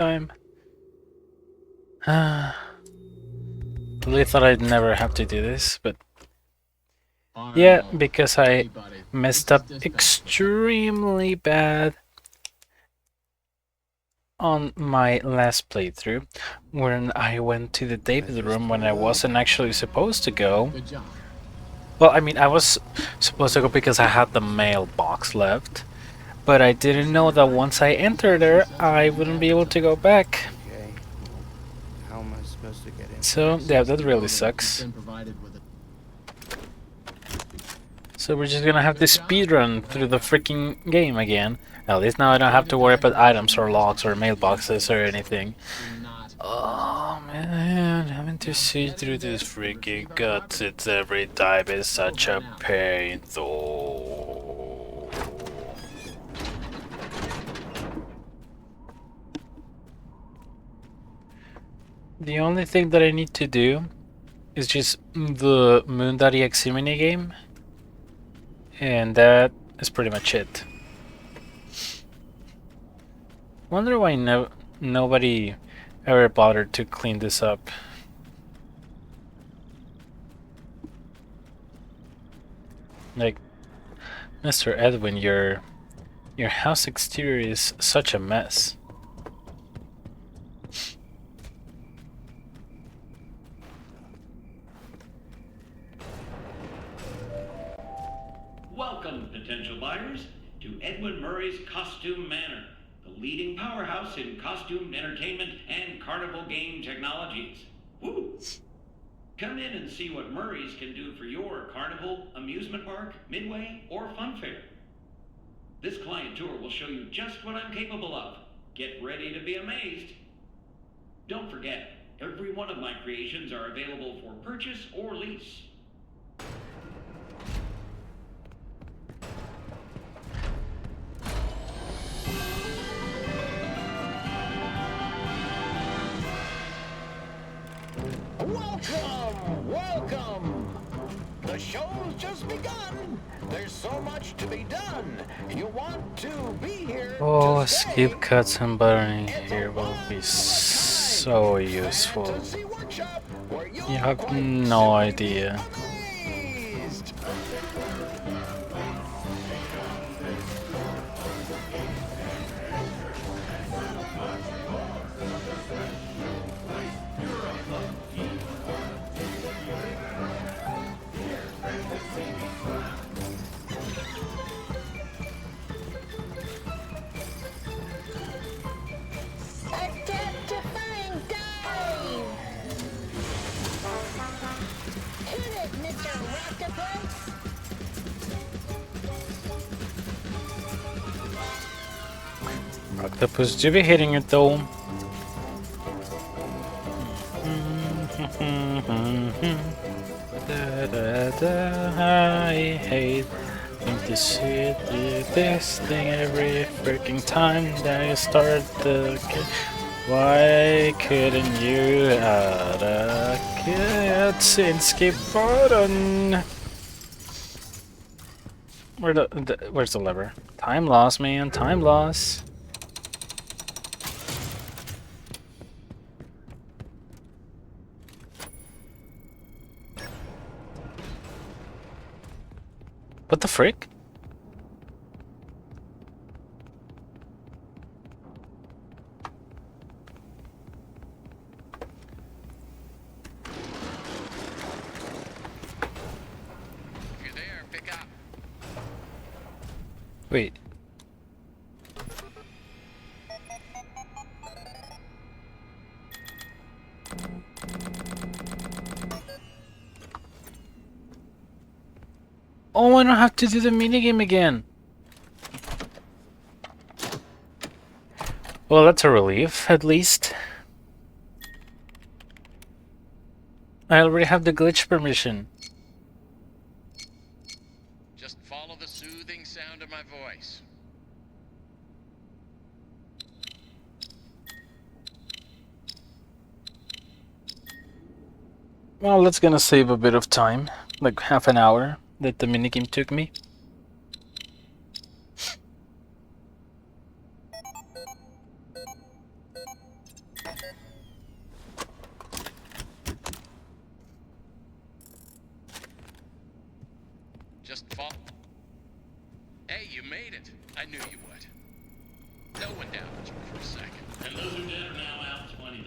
time. Really thought I'd never have to do this, but yeah, because I messed up extremely bad on my last playthrough when I went to the David room when I wasn't actually supposed to go. Well, I mean, I was supposed to go because I had the mailbox left, but I didn't know that once I entered there, I wouldn't be able to go back. Okay. How am I supposed to get in? So, yeah, that really sucks. So we're just gonna have to speedrun through the freaking game again. At least now I don't have to worry about items or logs or mailboxes or anything. Oh man, having to see through this freaking cutscenes every time is such a pain though. The only thing that I need to do is just the Moon.exe minigame, and that is pretty much it. Wonder why nobody ever bothered to clean this up. Like, Mr. Edwin, your house exterior is such a mess. Welcome, potential buyers, to Edwin Murray's Costume Manor, the leading powerhouse in costume entertainment and carnival game technologies. Woo! Come in and see what Murray's can do for your carnival, amusement park, midway, or fun fair. This client tour will show you just what I'm capable of. Get ready to be amazed. Don't forget, every one of my creations are available for purchase or lease. Welcome! The show's just begun. There's so much to be done. You want to be here. Oh, skip cuts and buttering here will be so useful. You have no idea. Octopus do be hitting it though. I hate to see this thing every freaking time that you start the game. Why couldn't you add a cutscene skip button? Where's the lever? Time loss, man. Time loss. What the frick? If you're there, pick up. Wait. Oh, I don't have to do the minigame again. Well, that's a relief, at least. I already have the glitch permission. Just follow the soothing sound of my voice. Well, that's gonna save a bit of time, like half an hour that the minigame took me. Just fall. Hey, you made it. I knew you would. No one doubted you for a second. And those who did are now out $20.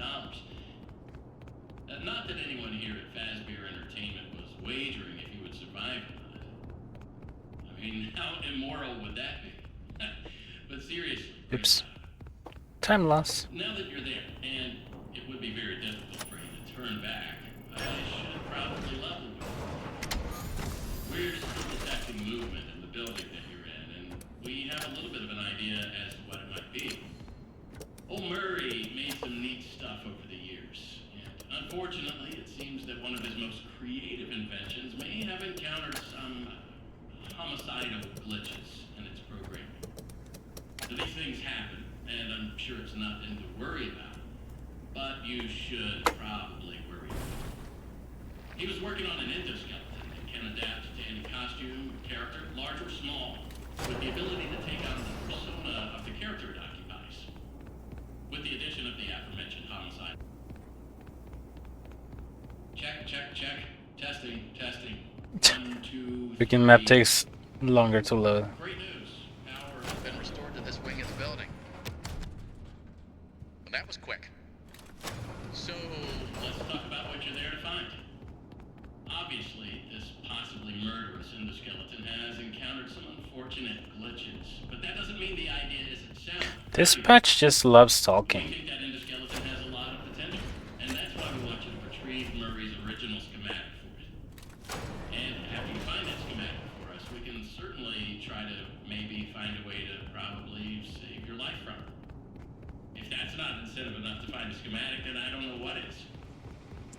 Not that anyone here at Fazbear Entertainment was wagering if you would survive or not. I mean, how immoral would that be? But seriously. Oops. Time loss. Now that you're there, and it would be very difficult for you to turn back, I should probably level with you. We're still detecting movement in the building that you're in, and we have a little bit of an idea as to what it might be. Old Murray made some neat stuff over the years, and unfortunately, it seems that one of his most creative inventions may have encountered some homicidal glitches in its programming. So these things happen, and I'm sure it's nothing to worry about, but you should probably worry about it. He was working on an endoskeleton that can adapt to any costume, character, large or small, with the ability to take on the persona of the character it occupies, with the addition of the aforementioned homicide. Check, check, check. Testing, testing. 1, 2, 3. Freaking map takes longer to load. Great news. Power Has been restored to this wing of the building. Well, that was quick. So, let's talk about what you're there to find. Obviously, this possibly murderous endoskeleton has encountered some unfortunate glitches, but that doesn't mean the idea isn't sound. This patch just loves We talking. think that endoskeleton has a lot of potential, and that's why we want you to retrieve Murray's original schematic for it. And after you find that schematic for us, we can certainly try to maybe find a way to probably save your life from it. If that's not incentive enough to find a schematic, then I don't know what is.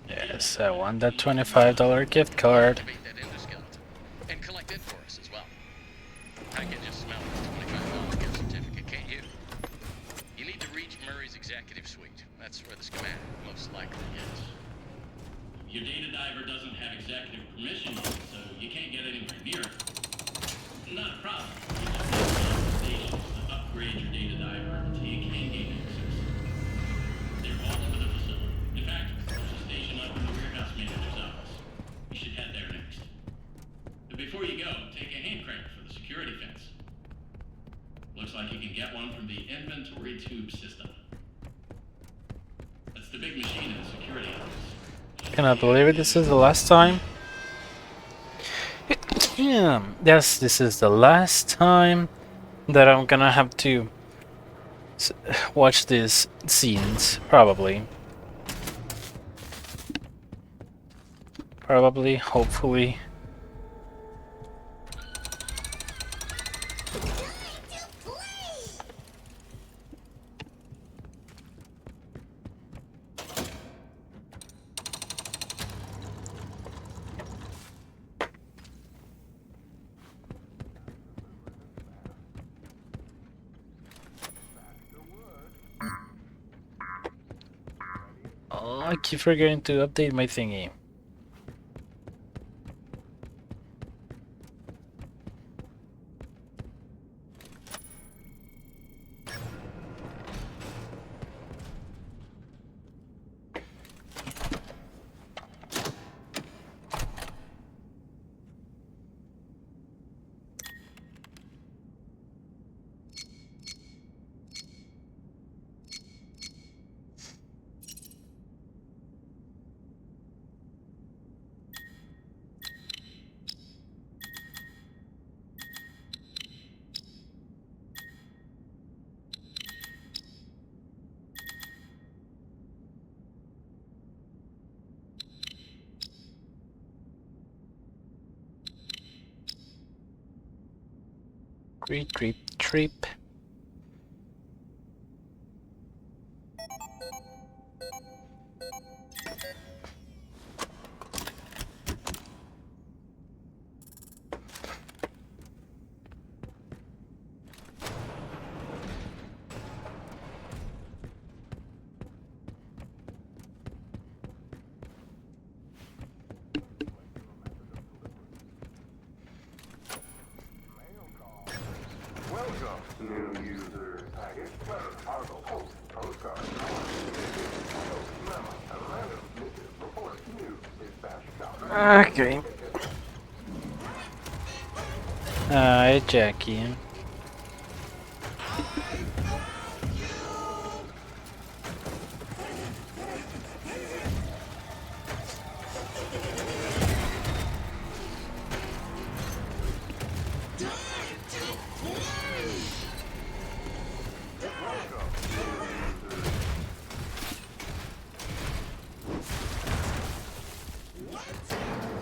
Yes, I want that $25 gift card. Activate that endoskeleton and collect it for us as well. I can just smell the $25 gift certificate, can't you? You need to reach Murray's executive suite. That's where the schematic most likely is. Your data diver doesn't have executive permission yet, so you can't get anywhere near it. Not a problem. You just need to go to the stations to upgrade your data diver until you can gain access. They're all over the facility. In fact, there's a station up in the warehouse manager's office. You should head there next. But before you go, take a hand crank for the security fence. Looks like you can get one from the inventory tube system. That's the big machine in the security office. Cannot believe it. This is the last time. Yes, this is the last time that I'm gonna have to watch these scenes. Probably. Hopefully. Oh, I keep forgetting to update my thingy. Creep, creep, creep. New user package, letter, article, post, postcard, memo, memorandum, missive, report, news, dispatch, copy. Okay. Hi, Jackie.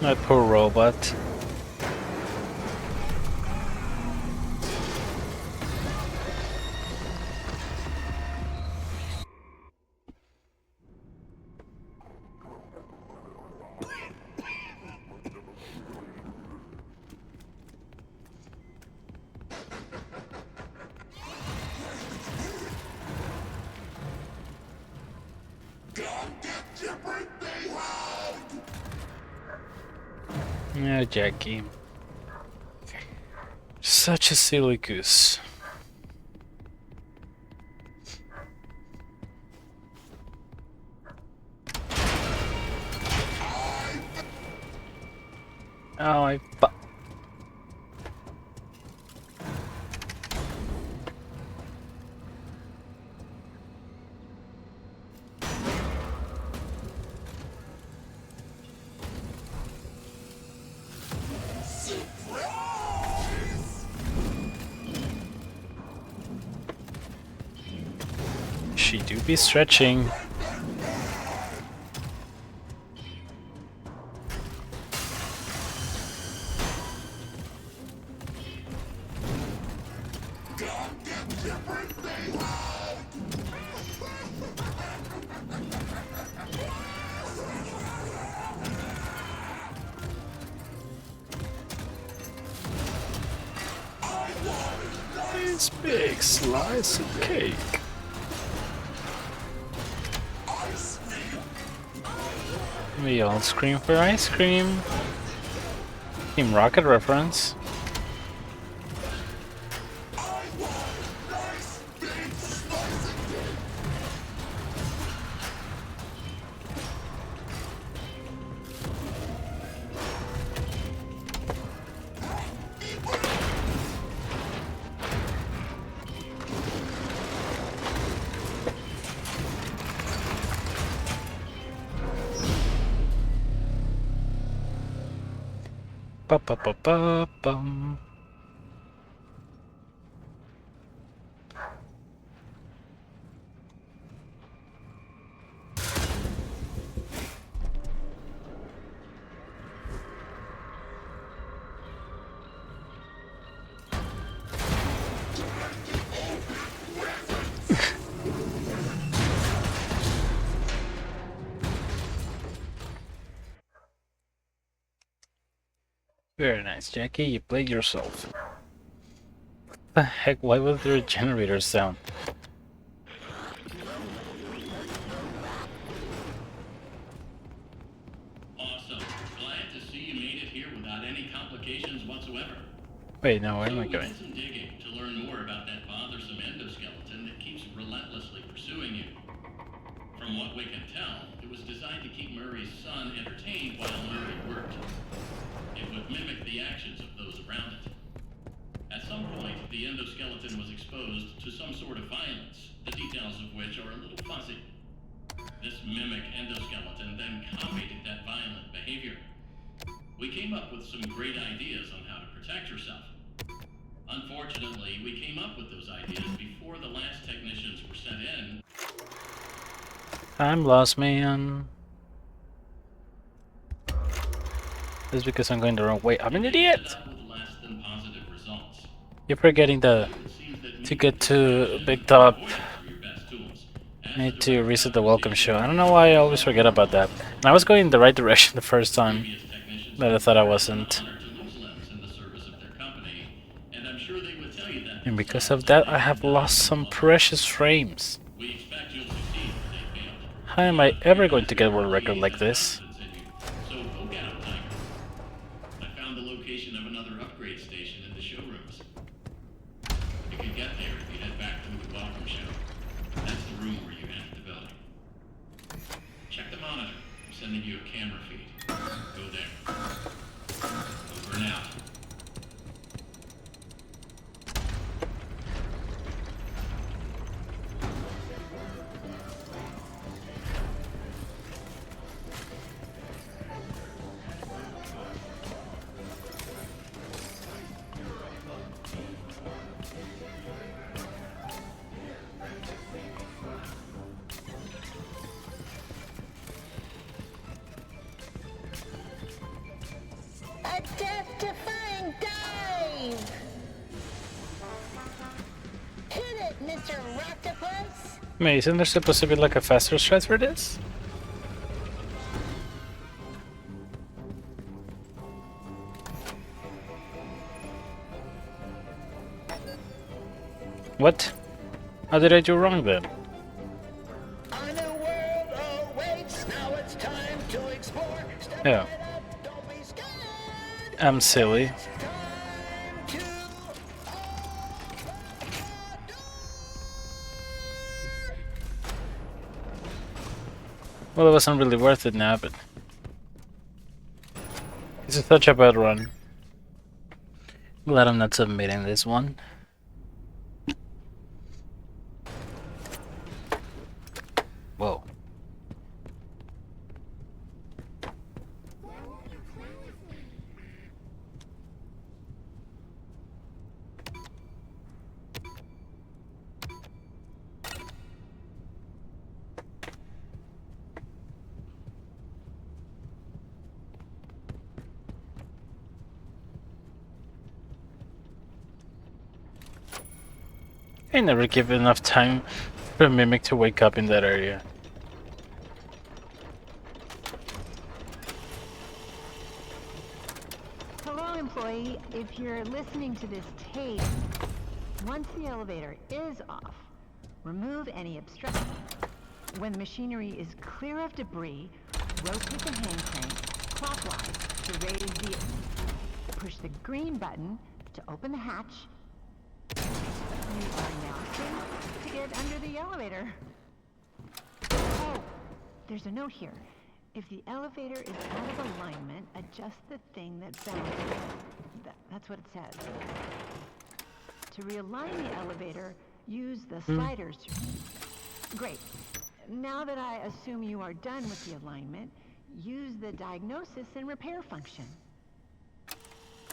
My poor robot. Yeah, Jackie. Such a silly goose. Oh, I fu- She do be stretching. This big slice of cake. We all scream for ice cream. Team Rocket reference. Ba ba ba ba bum. Very nice, Jackie. You played yourself. What the heck? Why was there a generator sound? Awesome. Glad to see you made it here without any complications whatsoever. Wait, no, where am I We going? did some digging to learn more about that bothersome endoskeleton that keeps relentlessly pursuing you. From what we can tell, it was designed to keep Murray's son entertained while Murray worked. It would mimic the actions of those around it. At some point, the endoskeleton was exposed to some sort of violence, the details of which are a little fuzzy. This mimic endoskeleton then copied that violent behavior. We came up with some great ideas on how to protect yourself. Unfortunately, we came up with those ideas before the last technicians were sent in. I'm lost, man. That's because I'm going the wrong way. I'm an idiot! With less than positive results. You're forgetting the... It seems that To get to Big Top, your best tools. I need to reset the welcome show. I don't know why I always forget about that. And I was going in the right direction the first time, but I thought I wasn't. And because of that, I have lost some precious frames. How am I ever going to get a world record like this? So go get 'em, Tiger. I found the location of another upgrade station in the showrooms. You can get there if you head back through the welcome show. That's the room where you enter the building. Check the monitor. I'm sending you a camera feed. Go there. Over and out. death-defying dive! Hit it, Mr. Octopus! Wait, isn't there supposed to be like a faster strat for this? What? How did I do wrong then? A new world awaits. Now it's time to explore. Step Yeah. right up, don't be scared. I'm silly. Time to open the door. Well, it wasn't really worth it now, but it's such a bad run. Glad I'm not submitting this one. Whoa. I never give enough time for a mimic to wake up in that area. Hello, employee. If you're listening to this tape, once the elevator is off, remove any obstruction. When the machinery is clear of debris, rotate the hand crank clockwise to raise the... Push the green button to open the hatch. You are now safe to get under the elevator. Oh, there's a note here. If the elevator is out of alignment, adjust the thing that balances it. That's what it says. To realign the elevator, use the sliders. Great. Now that I assume you are done with the alignment, use the diagnosis and repair function.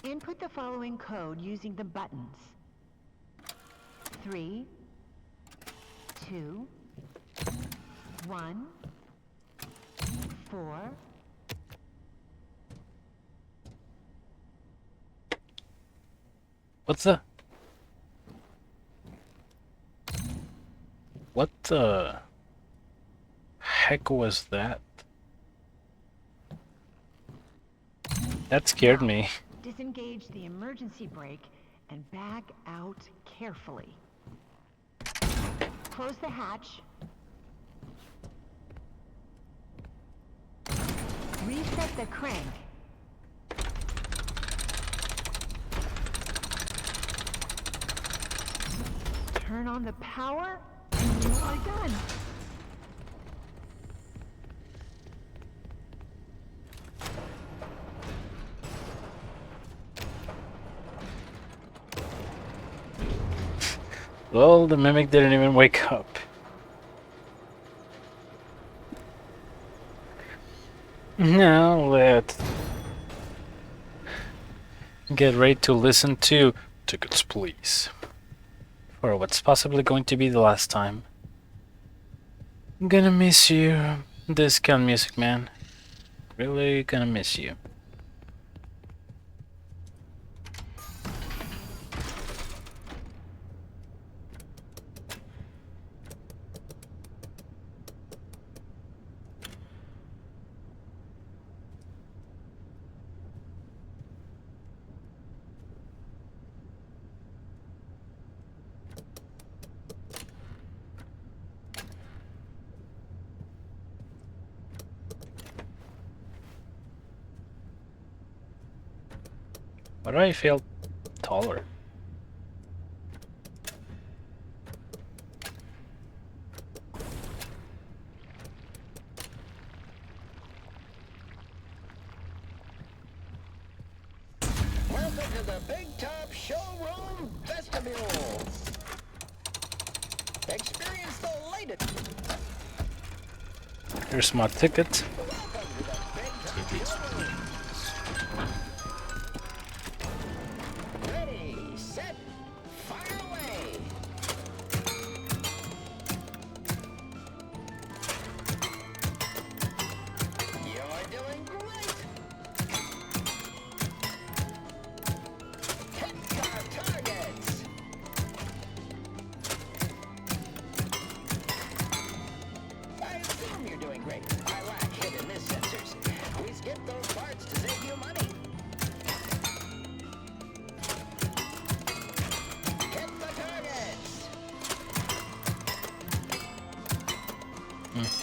Input the following code using the buttons. 3, 2, 1, 4. What the? What the heck was that? That scared me. Disengage the emergency brake and back out carefully. Close the hatch. Reset the crank. Turn on the power, and you are done. Well, the mimic didn't even wake up. Now let's get ready to listen to Tickets Please for what's possibly going to be the last time. I'm gonna miss you, Discount Music Man. Really gonna miss you. Why do I feel taller? Welcome to the Big Top Showroom Vestibule. Experience the latest. Here's my ticket. Welcome to the Big Top Showroom. Ready, set, fire away. You're doing great.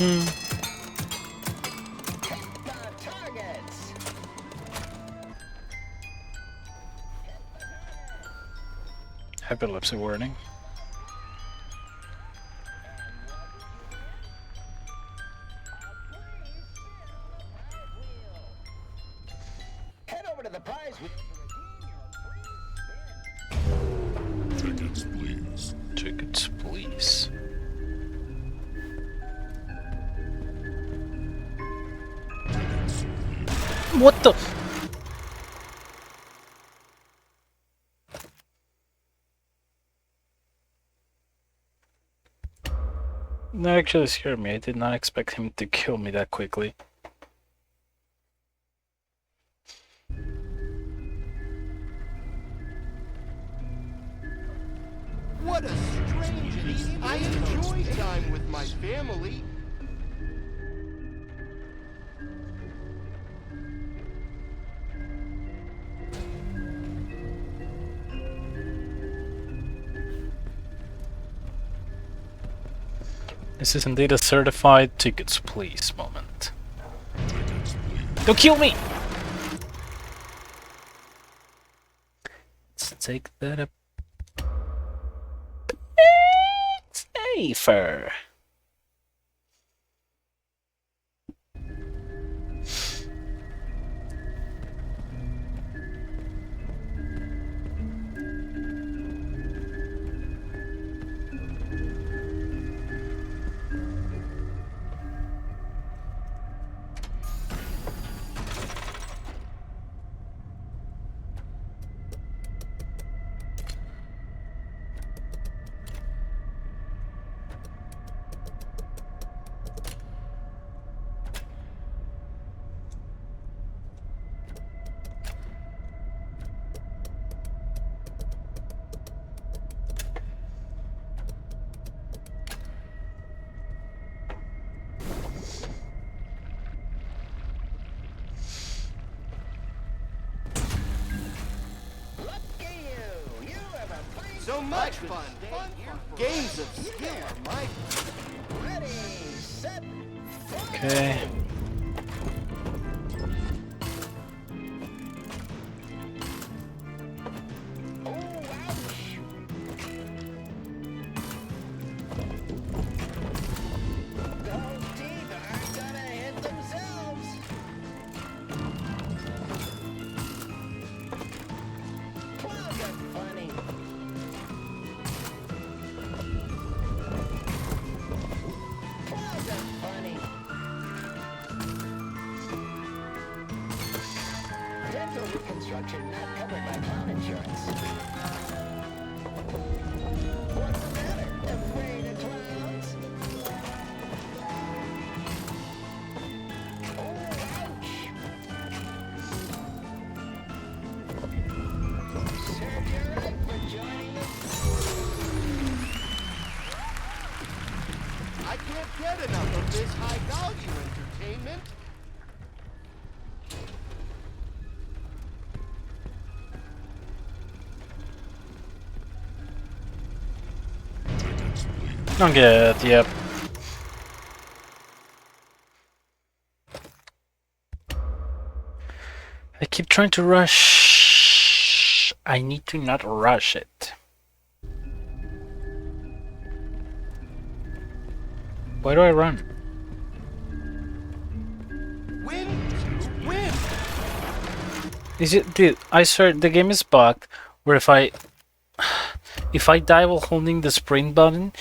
The targets. Epilepsy warning. Head over to the prize wheel. Tickets, please. Tickets, please. What the? That actually scared me. I did not expect him to kill me that quickly. What a strange evening. I enjoy time with my family. This is indeed a certified tickets please moment. Don't kill me! Let's take that up. It's safer. So much fun. Games of skill are my Ready, set, Okay. oh, ouch. Those teeth aren't gonna hit themselves. Clowns are funny. Clowns are funny. Dental reconstruction not covered by clown insurance. What's the matter? Afraid of clowns? Oh, ouch! Serves you right for joining us. I can't get enough of this high value entertainment. Don't get, yep. I keep trying to rush. I need to not rush it. Why do I run? Win to win. Is it, dude? I swear the game is bugged. Where if I die while holding the sprint button,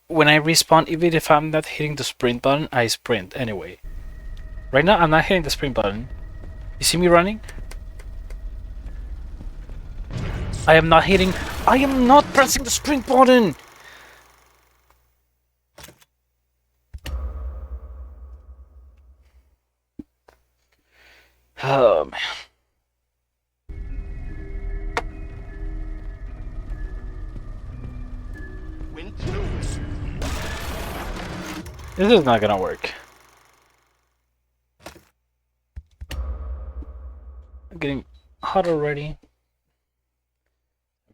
when I respawn, even if I'm not hitting the sprint button, I sprint anyway. Right now, I'm not hitting the sprint button. You see me running? I am not hitting. I am not pressing the sprint button. Oh man. Win to win. This is not gonna work. I'm getting hot already.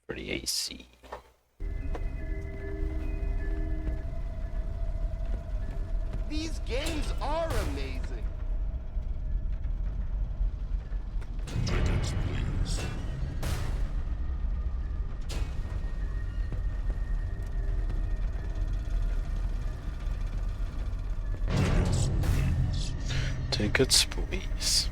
For the AC. These games are amazing. Tickets, please. Tickets, please. Tickets, please.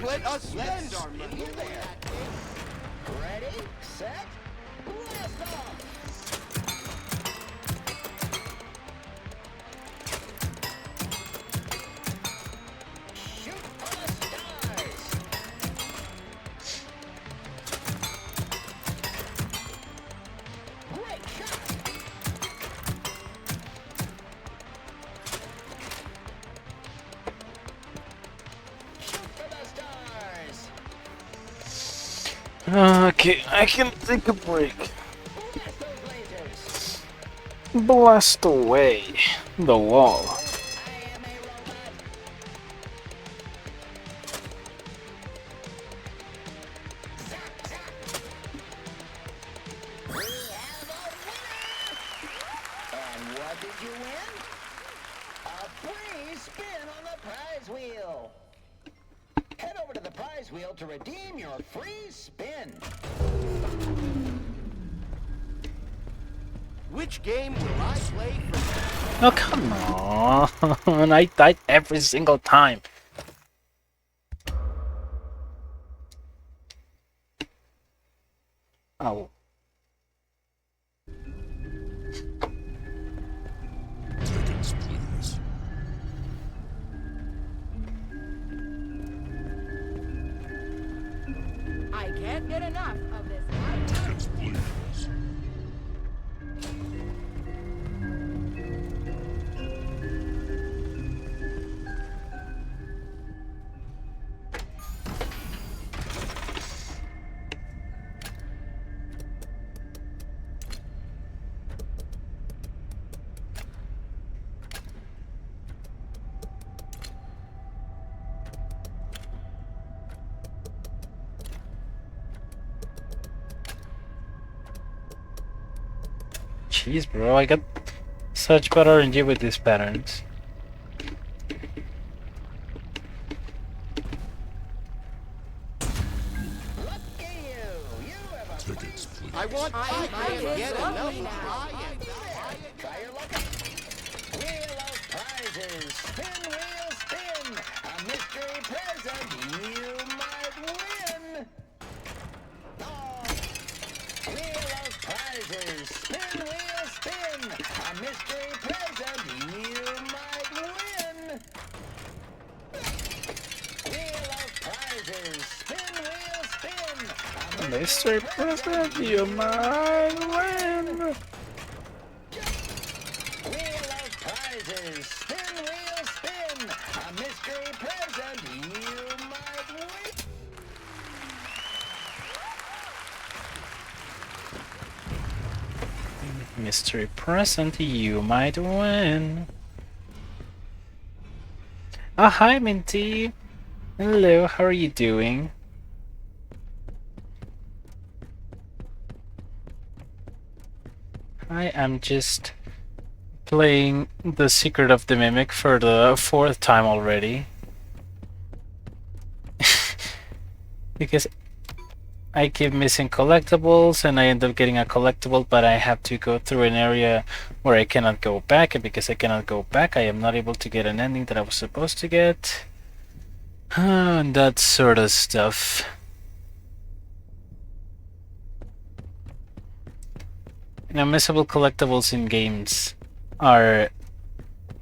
Let us spend our money. Ready, set, blast off! Shoot for the stars! Great shot! Shoot for the stars! Okay, I can take a break. Blast those lasers! Blast away the wall. I am a robot. Zap, zap. We have a winner! And what did you win? A free spin on the prize wheel. Head over to the prize wheel to redeem your free spin. Which game will I play first? Oh, come on. I died every single time. Oh. Tickets, please. I can't get enough of this. Tickets, please. Jeez, bro, I got such bad RNG with these patterns. Lucky you! You have a Tickets, please. I want I can't kids get love enough me of now. Ryan. Try your luck. Wheel of prizes. Spin, wheel, spin. A mystery present you might win. Oh. Wheel of prizes. Spin, wheel, spin. A mystery present you might win. Wheel of prizes. Spin, wheel, spin. A Mystery present, you might win. Wheel of prizes. Spin, wheel, spin. A mystery present you might win. Mystery present, you might win. Oh, hi, Minty. Hello, how are you doing? I am just playing The Secret of the Mimic for the 4th time already. Because I keep missing collectibles and I end up getting a collectible, but I have to go through an area where I cannot go back, and because I cannot go back, I am not able to get an ending that I was supposed to get. And that sort of stuff. You know, missable collectibles in games are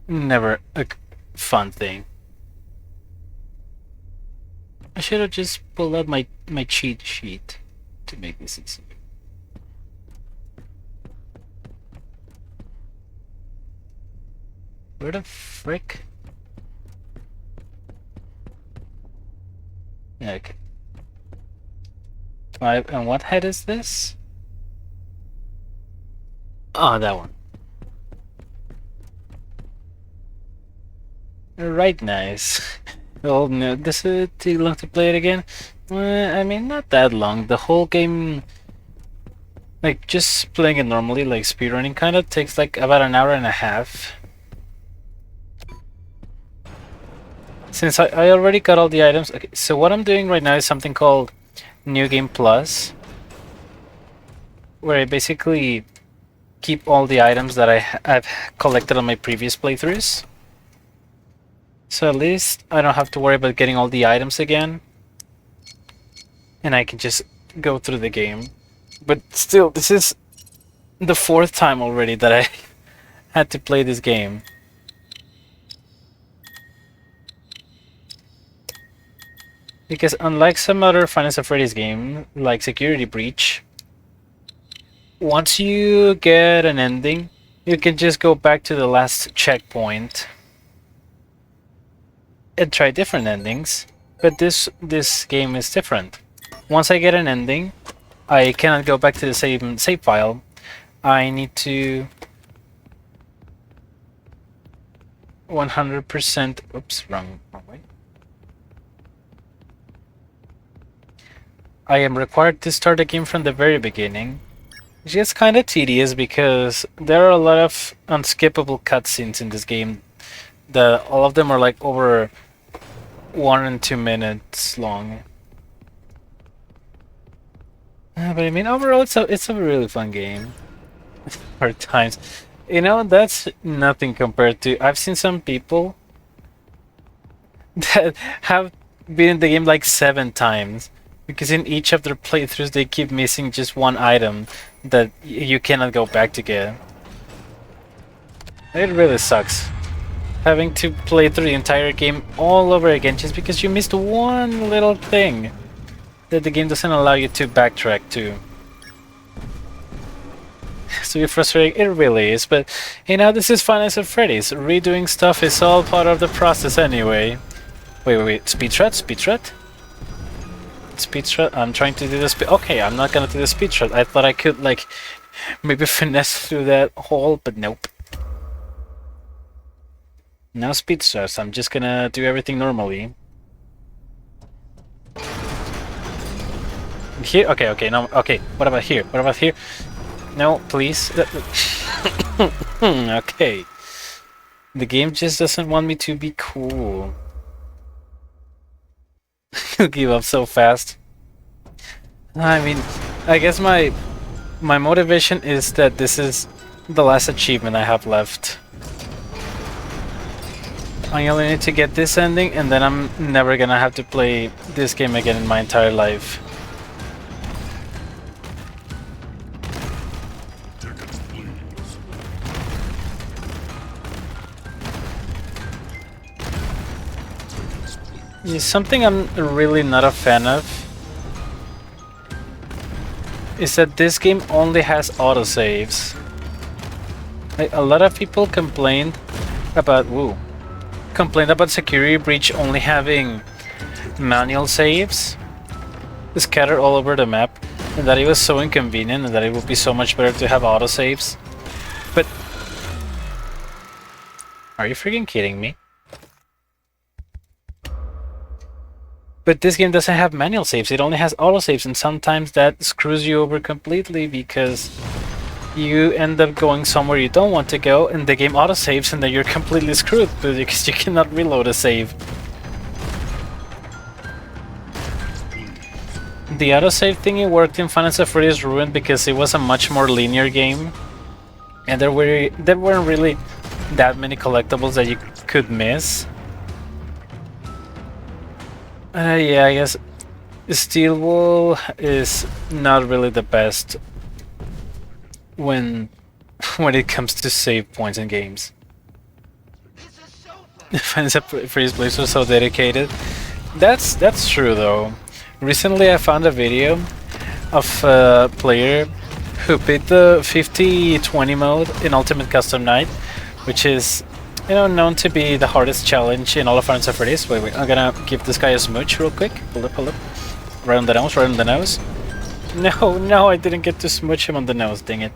never a fun thing. I should have just pulled out my cheat sheet to make this easier. Where the frick? Yeah, okay. 5, and what head is this? Oh, that one. Right, nice. Oh no, does it take long to play it again? I mean, not that long. The whole game, like just playing it normally, like speedrunning, kind of takes like about an hour and a half. Since I already got all the items, okay, so what I'm doing right now is something called New Game Plus, where I basically keep all the items that I've collected on my previous playthroughs. So at least I don't have to worry about getting all the items again. And I can just go through the game. But still, this is the 4th time already that I had to play this game. Because unlike some other Final Freddy's game, like Security Breach, once you get an ending, you can just go back to the last checkpoint and try different endings. But this game is different. Once I get an ending, I cannot go back to the save file. I need to 100%. Oops, wrong way. I am required to start the game from the very beginning, which is kind of tedious because there are a lot of unskippable cutscenes in this game. All of them are like over 1 and 2 minutes long. But I mean, overall, it's a really fun game. Hard times, you know, that's nothing compared to. I've seen some people that have been in the game like 7 times. Because in each of their playthroughs they keep missing just one item that you cannot go back to get. It really sucks. Having to play through the entire game all over again just because you missed one little thing that the game doesn't allow you to backtrack to. So frustrating, it really is, but you know, this is FNAF Freddy's. Redoing stuff is all part of the process anyway. Wait, speed shot? Speed shot? I'm trying to do the speed. Okay, I'm not gonna do the speed shot. I thought I could, like, maybe finesse through that hole, but nope. No speed shots. I'm just gonna do everything normally. Here? Okay, no, okay. What about here? What about here? No, please. Okay. The game just doesn't want me to be cool. You give up so fast. I mean, I guess my motivation is that this is the last achievement I have left. I only need to get this ending and then I'm never gonna have to play this game again in my entire life. Something I'm really not a fan of is that this game only has autosaves. Like, a lot of people complained about Security Breach only having manual saves scattered all over the map, and that it was so inconvenient and that it would be so much better to have autosaves. But are you freaking kidding me? But this game doesn't have manual saves, it only has autosaves, and sometimes that screws you over completely because you end up going somewhere you don't want to go and the game autosaves and then you're completely screwed because you cannot reload a save. The autosave thingy worked in FNAF Freddy's Ruined because it was a much more linear game and there weren't really that many collectibles that you could miss. Yeah, I guess Steel Wool is not really the best when when it comes to save points in games. Finds a freeze place was so dedicated. That's true though. Recently I found a video of a player who beat the 50-20 mode in Ultimate Custom Night, which is, you know, known to be the hardest challenge in all of Final Fantasy. Wait, I'm gonna give this guy a smooch real quick. Hold up. Right on the nose, right on the nose. No, I didn't get to smooch him on the nose, dang it.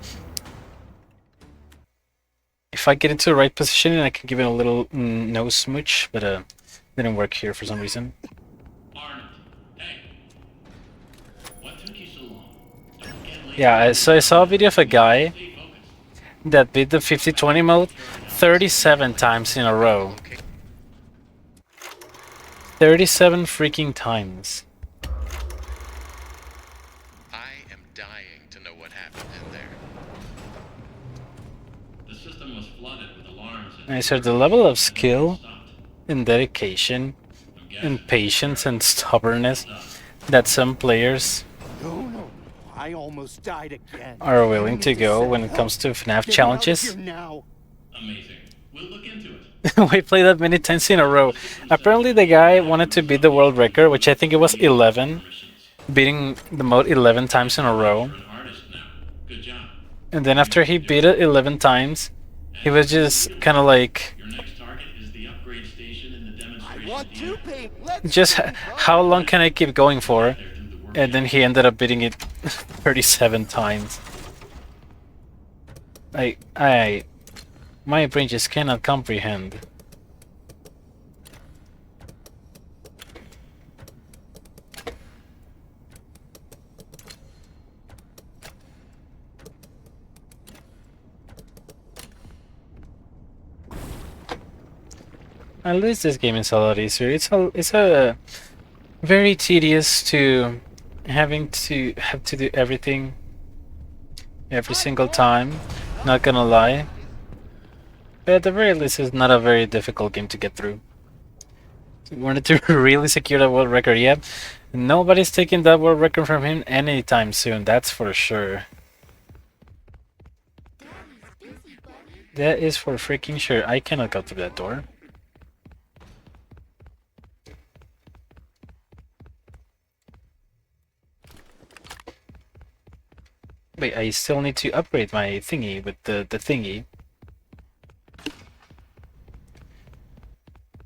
If I get into the right position, I can give it a little nose smooch, but didn't work here for some reason. Arnold, hey. What took you so long? Don't get late. Yeah, so I saw a video of a guy Stay focused. that beat the 50-20 mode 37 times in a row. 37 freaking times. I am dying to know what happened in there. The system was flooded with alarms and I said the level of skill stopped. and dedication I'm guessing. and patience and stubbornness that some players No. I almost died again. are willing to go when it comes to FNAF challenges. Now. Amazing. We'll look into it. We played that many times in a row. Apparently the guy wanted to beat the world record, which I think it was 11, beating the mode 11 times in a row. You're an artist now. Good job. And then after he beat it 11 times, he was just kind of like, Your next target is the upgrade station in the demonstration I want to theater. paint. Let's just have how long can I keep going for? There do the work. And then he ended up beating it 37 times. My brain just cannot comprehend. At least this game is a lot easier. It's a very tedious to have to do everything every single time. Not gonna lie. But at the very least, it's not a very difficult game to get through. So we wanted to really secure the world record. Yep, nobody's taking that world record from him anytime soon. That's for sure. That is for freaking sure. I cannot go through that door. Wait, I still need to upgrade my thingy with the thingy.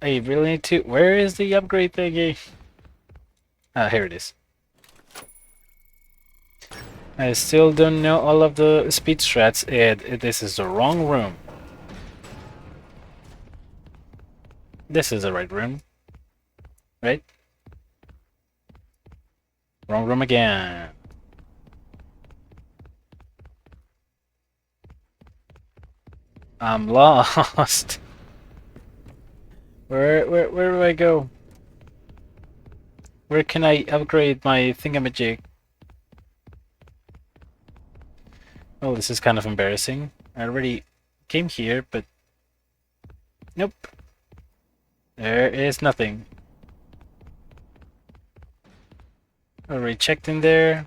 I really need to... Where is the upgrade thingy? Ah, here it is. I still don't know all of the speed strats, and this is the wrong room. This is the right room. Right? Wrong room again. I'm lost. Where do I go? Where can I upgrade my thingamajig? Oh, this is kind of embarrassing. I already came here, but nope. There is nothing. Already checked in there.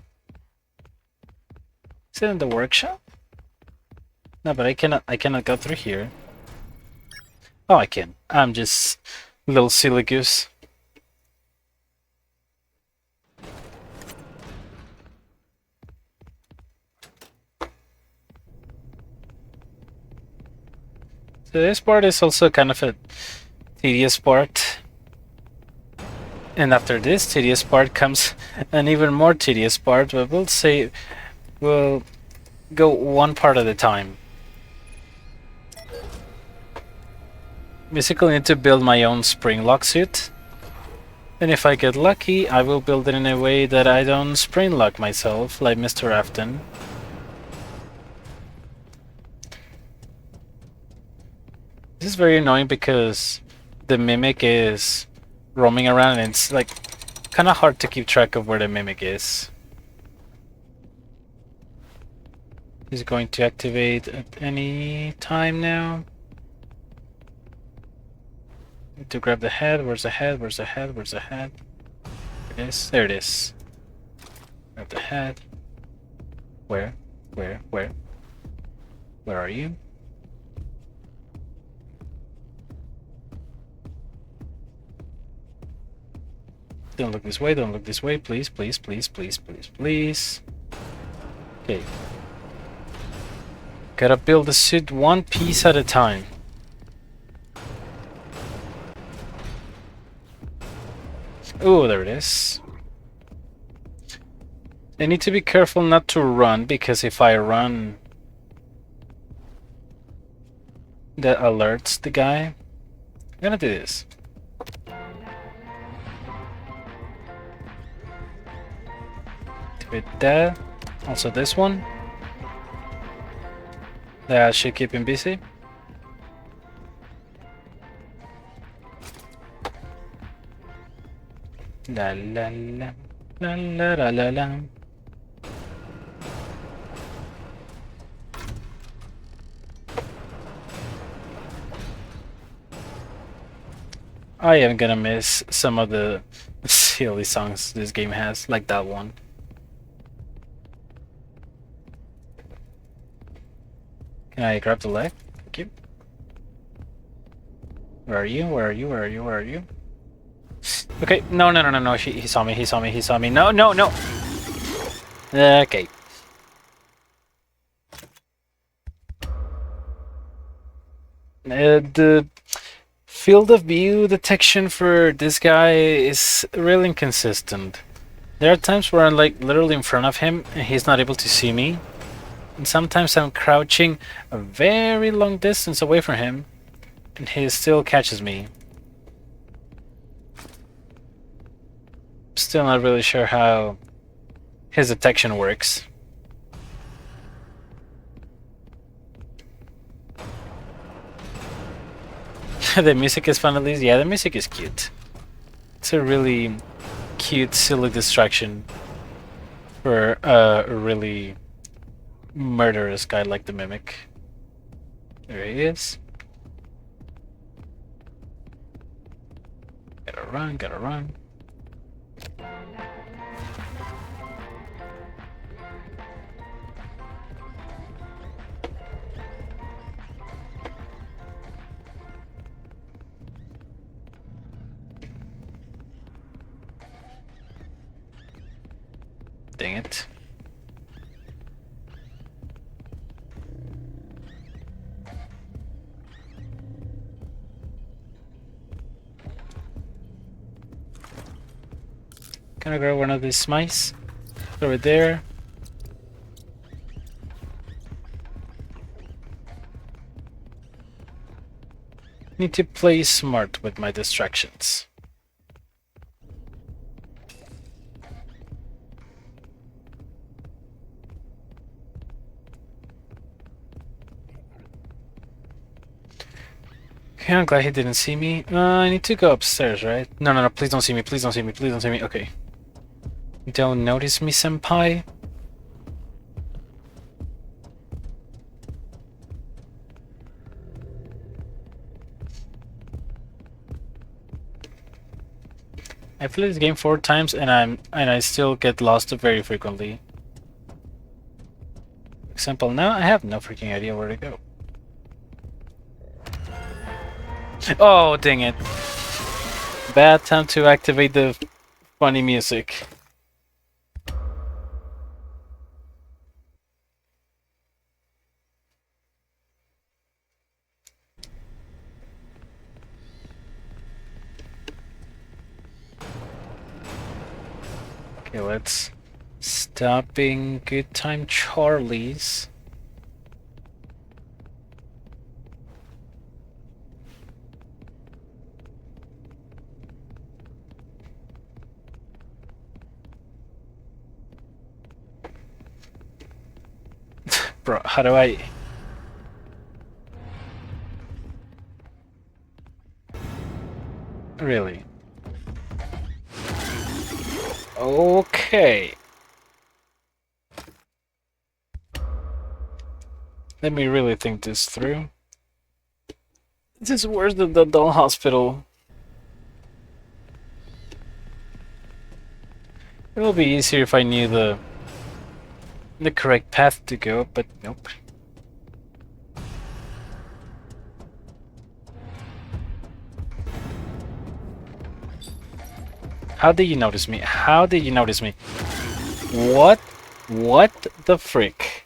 Is it in the workshop? No, but I cannot go through here. Oh, I can. I'm just a little silly goose. So this part is also kind of a tedious part. And after this tedious part comes an even more tedious part, but we'll say we'll go one part at a time. Basically need to build my own spring lock suit. And if I get lucky, I will build it in a way that I don't spring lock myself, like Mr. Afton. This is very annoying because the mimic is roaming around and it's like kind of hard to keep track of where the mimic is. He's going to activate at any time now. Need to grab the head. Where's the head? Where's the head? Where's the head? There it is. There it is. Grab the head. Where? Where are you? Don't look this way, don't look this way, please, please, please, please, please, please. Okay. Gotta build the suit one piece at a time. Oh, there it is. I need to be careful not to run, because if I run, that alerts the guy. I'm gonna do this. Activate that. Also this one. That should keep him busy. La la la la la la la la. I am gonna miss some of the silly songs this game has, like that one. Can I grab the leg? Thank you. Where are you? Where are you? Where are you? Where are you? Okay, no, no, no, no, no. He saw me. He saw me. He saw me. No, no, no. Okay. The field of view detection for this guy is really inconsistent. There are times where I'm like literally in front of him and he's not able to see me. And sometimes I'm crouching a very long distance away from him and he still catches me. Still not really sure how his detection works. The music is fun at least. Yeah, the music is cute. It's a really cute, silly distraction for a really murderous guy like the Mimic. There he is. Gotta run, gotta run. Dang it. Gonna grab one of these mice. Throw it there. Need to play smart with my distractions. Okay, I'm glad he didn't see me. I need to go upstairs, right? No, no, no, please don't see me, please don't see me, please don't see me. Okay. Don't notice me, senpai. I played this game 4 times and I still get lost very frequently. Example, now I have no freaking idea where to go. Oh, dang it. Bad time to activate the funny music. Okay, let's stop being good time Charlies. Bro, how do I... Really? Okay. Let me really think this through. This is worse than the doll hospital. It will be easier if I knew the correct path to go, but nope. How did you notice me? How did you notice me? What? What the frick?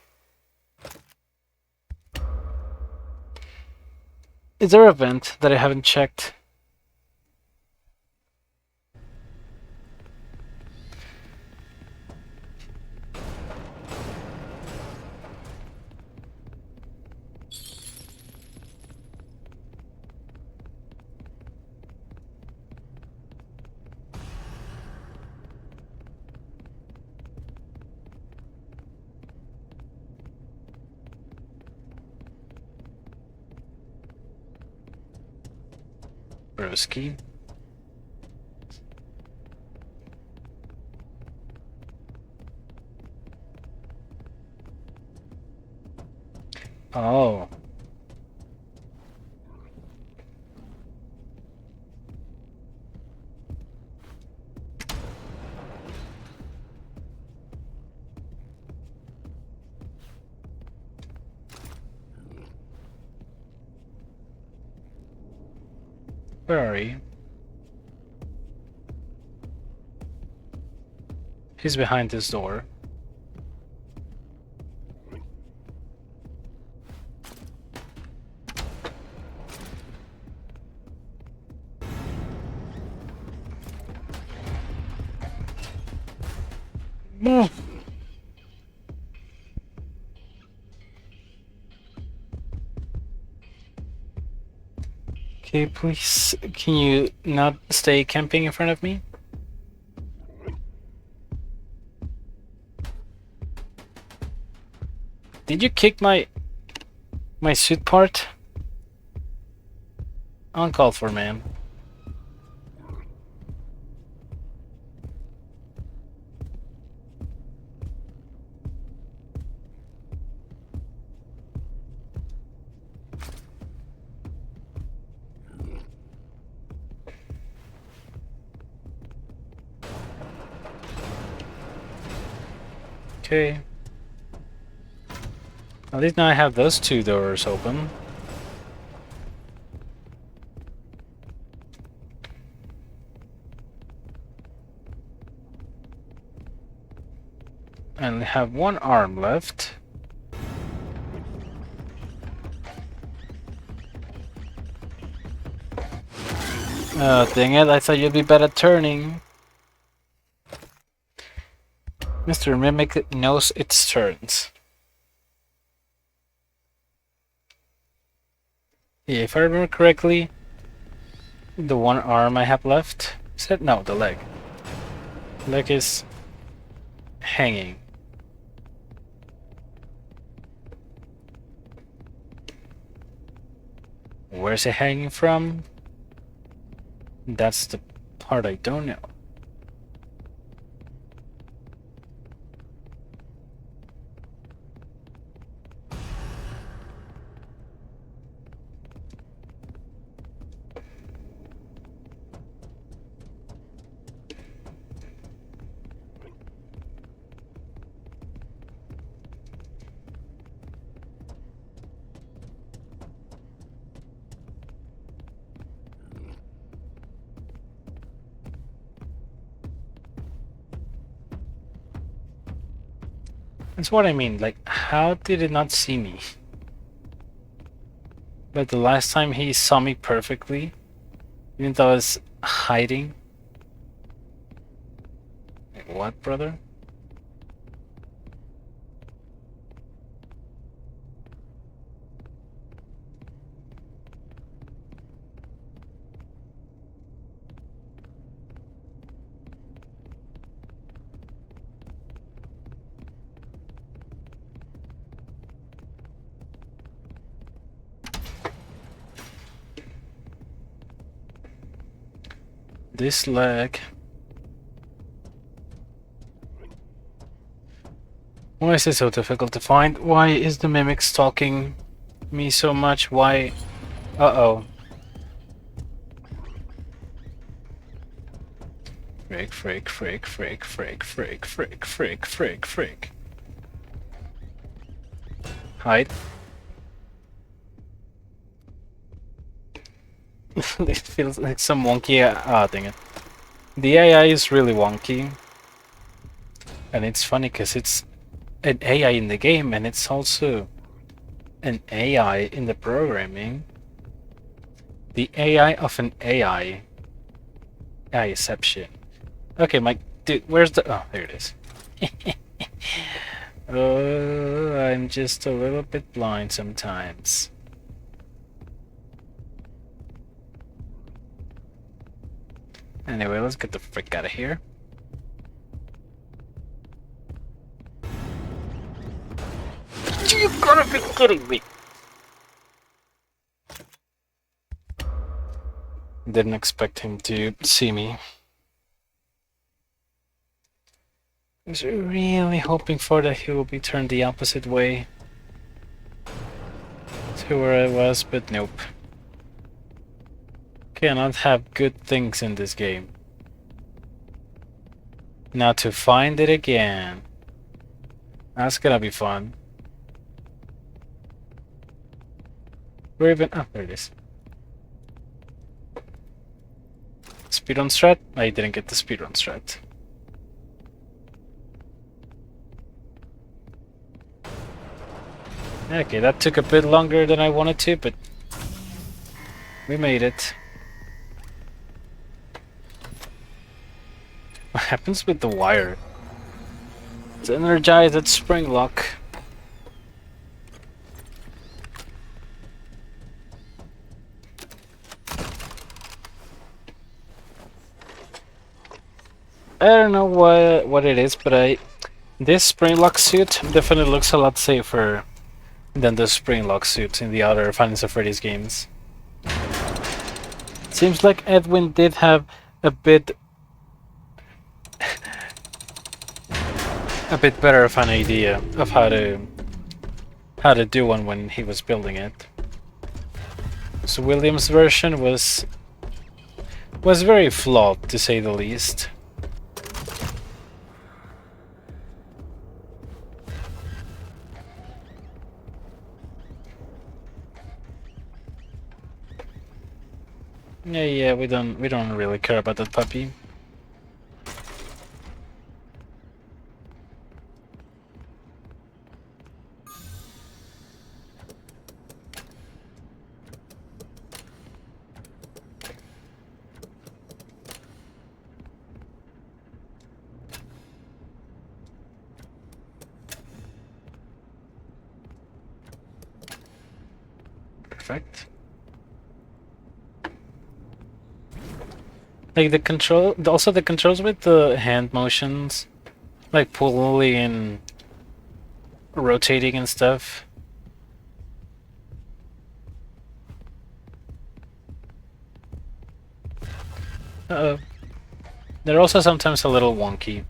Is there a vent that I haven't checked? Broski. Oh. Where are you? He's behind this door. No. Okay, please, can you not stay camping in front of me? Did you kick my suit part? Uncalled for, man. Okay. At least now I have those two doors open. And have one arm left. Oh, dang it, I thought you'd be better at turning. Mr. Mimic knows its turns. Yeah, if I remember correctly, the one arm I have left, is that? No, the leg. Leg is hanging. Where's it hanging from? That's the part I don't know. That's what I mean, like, how did it not see me? But the last time he saw me perfectly, even though I was hiding. Like, what, brother? This leg. Why is it so difficult to find? Why is the mimic stalking me so much? Why? Uh-oh. Frick, frick, frick, frick, frick, frick, frick, frick, frick, frick. Hide. It feels like some wonky. Ah, dang it. The AI is really wonky. And it's funny because it's an AI in the game and it's also an AI in the programming. The AI of an AI. AI-ception. Okay, Mike, dude, where's the... Oh, there it is. Oh, I'm just a little bit blind sometimes. Anyway, let's get the frick out of here. You gotta be kidding me! Didn't expect him to see me. I was really hoping for that he will be turned the opposite way to where I was, but nope. Cannot have good things in this game. Now to find it again. That's gonna be fun. Where even... Oh, there it is. Speedrun strat? I didn't get the speedrun strat. Okay, that took a bit longer than I wanted to, but we made it. What happens with the wire? It's energized at spring lock. I don't know what it is, but this spring lock suit definitely looks a lot safer than the spring lock suit in the other Final Fantasy Freddy's games. Seems like Edwin did have a bit better of an idea of how to do one when he was building it. So William's version was very flawed, to say the least. Yeah, we don't really care about that puppy. Perfect. Like the control, also the controls with the hand motions, like pulling and rotating and stuff. Uh-oh. They're also sometimes a little wonky.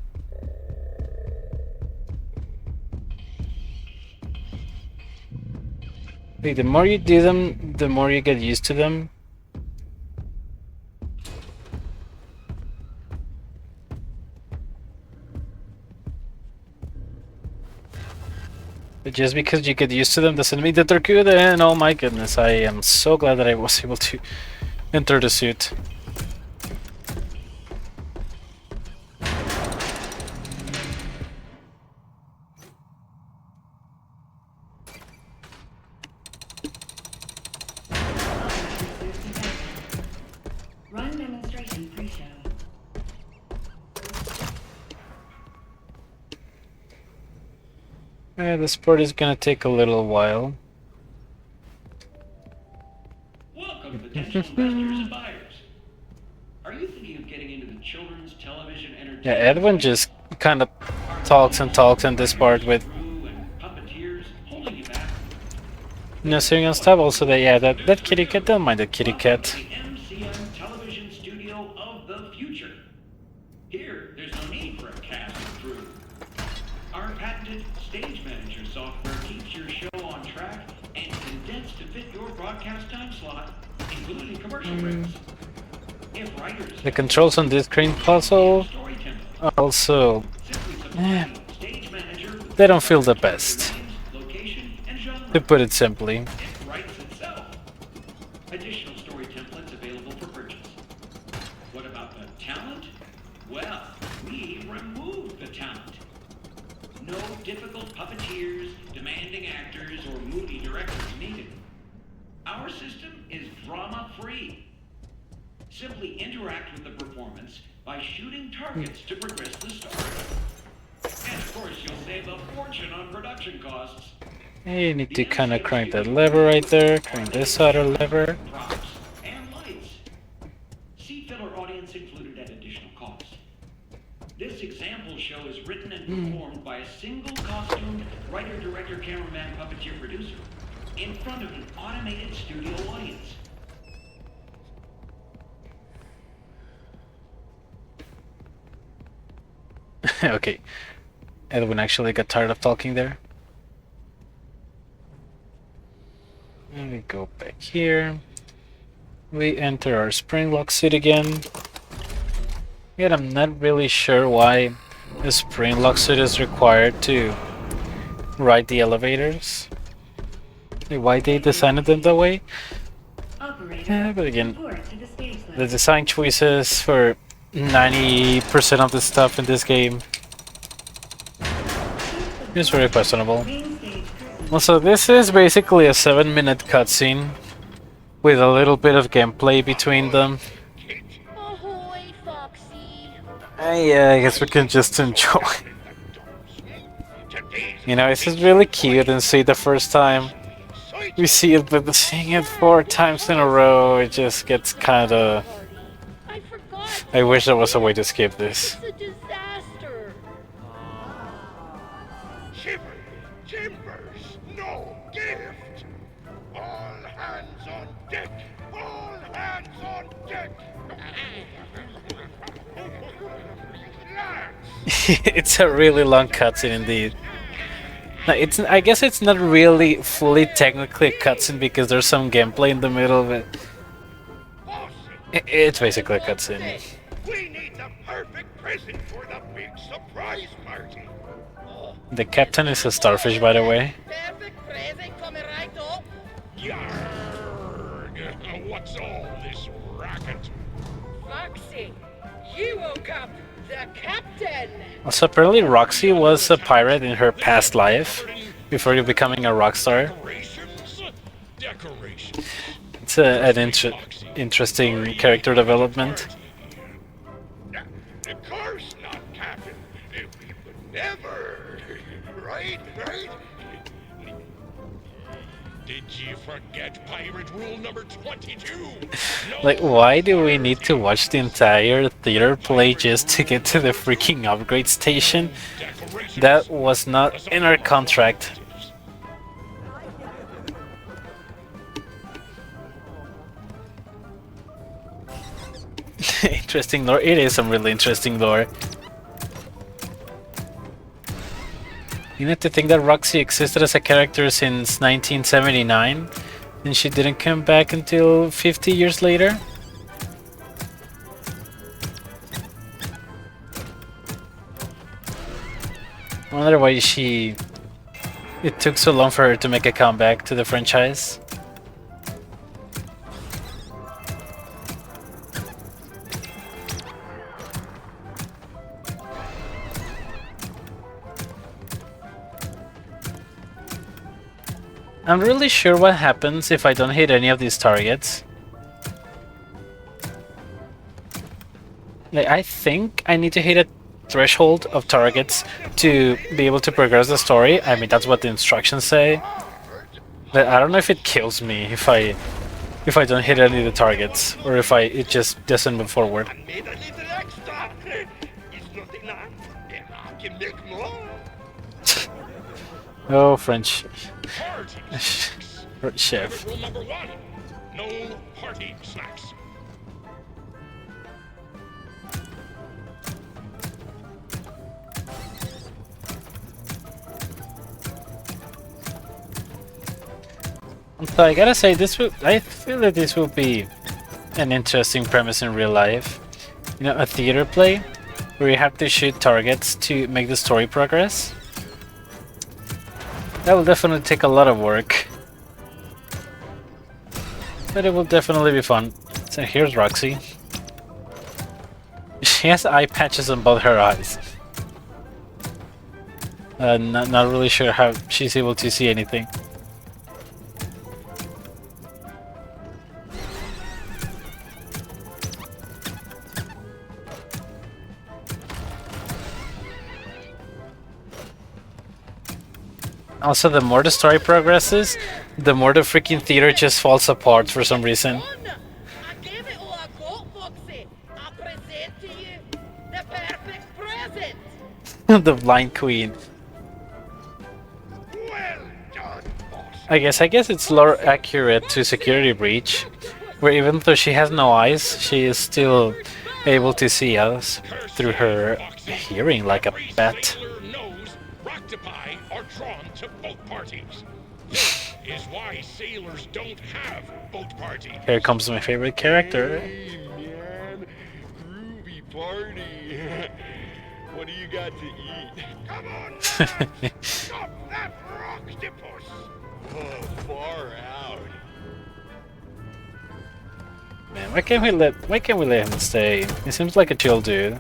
Like, the more you do them, the more you get used to them. But just because you get used to them doesn't mean that they're good, and oh my goodness, I am so glad that I was able to enter the suit. Run demonstration pre-show. This part is gonna take a little while. Welcome, potential investors and buyers. Are you thinking of getting into the children's television entertainment? Yeah, Edwin just kind of talks and talks in this part with no serious stuff. Also, that kitty cat, don't mind the kitty cat. The MCM television studio of the future. Here, there's no need for a cast and crew. Our patented stage manager software keeps your show on track and condensed to fit your broadcast time slot, including commercial breaks. If writers The controls on this screen puzzle are also, they don't feel the best, to put it simply. it writes itself. Additional story templates available for purchase. What about the talent? puppeteers, demanding actors, or movie directors needed. Our system is drama-free. Simply interact with the performance by shooting targets to progress the story. And of course, you'll save a fortune on production costs. You need to kind of crank that lever right there, crank this other lever. Props and lights. Seat filler audience included at additional cost. This example show is written and performed by a single costumed writer, director, cameraman, puppeteer, producer in front of an automated studio audience. Okay. Edwin actually got tired of talking there. And we go back here. We enter our spring lock suit again. Yet I'm not really sure why a spring lock suit is required to ride the elevators. Like, why they designed them that way. Yeah, but again, the design choices for 90% of the stuff in this game is very questionable. Also, this is basically a 7-minute cutscene with a little bit of gameplay between them. Ahoy, Foxy. Yeah, I guess we can just enjoy. You know, it's just really cute and see the first time we see it, but seeing it 4 times in a row, it just gets kinda... I forgot. I wish there was a way to skip this. It's a disaster. Shiver, timbers, no gift. All hands on deck. All hands on deck. Lads, It's a really long cutscene indeed. No, I guess it's not really fully technically a cutscene because there's some gameplay in the middle of it. It's basically a cutscene. we need the perfect present for the big surprise party. The captain is a starfish, by the way. Perfect present coming right up. Yarg! What's all this racket? Foxy, you woke up the captain. Also, apparently Roxy was a pirate in her past life before becoming a rock star. Decorations? Decorations. It's an interesting character development. Of course not, Captain. We would never. Right? Did you forget pirate rule number 22? Like, why do we need to watch the entire theater play just to get to the freaking upgrade station? That was not in our contract. Interesting lore. It is some really interesting lore. You need to think that Roxy existed as a character since 1979, and she didn't come back until 50 years later. I wonder why it took so long for her to make a comeback to the franchise. I'm really sure what happens if I don't hit any of these targets. Like, I think I need to hit a threshold of targets to be able to progress the story. I mean, that's what the instructions say. But I don't know if it kills me if I don't hit any of the targets, or if it just doesn't move forward. Made a little extra. It's nothing now. I can make more. Oh, French Party chef. Rule number 1. No party snacks. So I gotta say, I feel that this will be an interesting premise in real life. You know, a theater play where you have to shoot targets to make the story progress. That will definitely take a lot of work. But it will definitely be fun. So here's Roxy. She has eye patches on both her eyes. Not really sure how she's able to see anything. Also, the more the story progresses, the more the freaking theater just falls apart for some reason. I gave it all I got, Foxy. I present to you the perfect present. The blind queen. Well done, boss. I guess it's lore accurate to Security Breach, where even though she has no eyes, she is still able to see us through her hearing like a bat. Sailor knows Rectopi are drawn to both parties. This is why sailors don't have boat parties. Here comes my favorite character. Hey, man. Groovy party. What do you got to eat? Come on, lads. Stop that octopus. Oh, far out. Man, why can't we let him stay? He seems like a chill dude.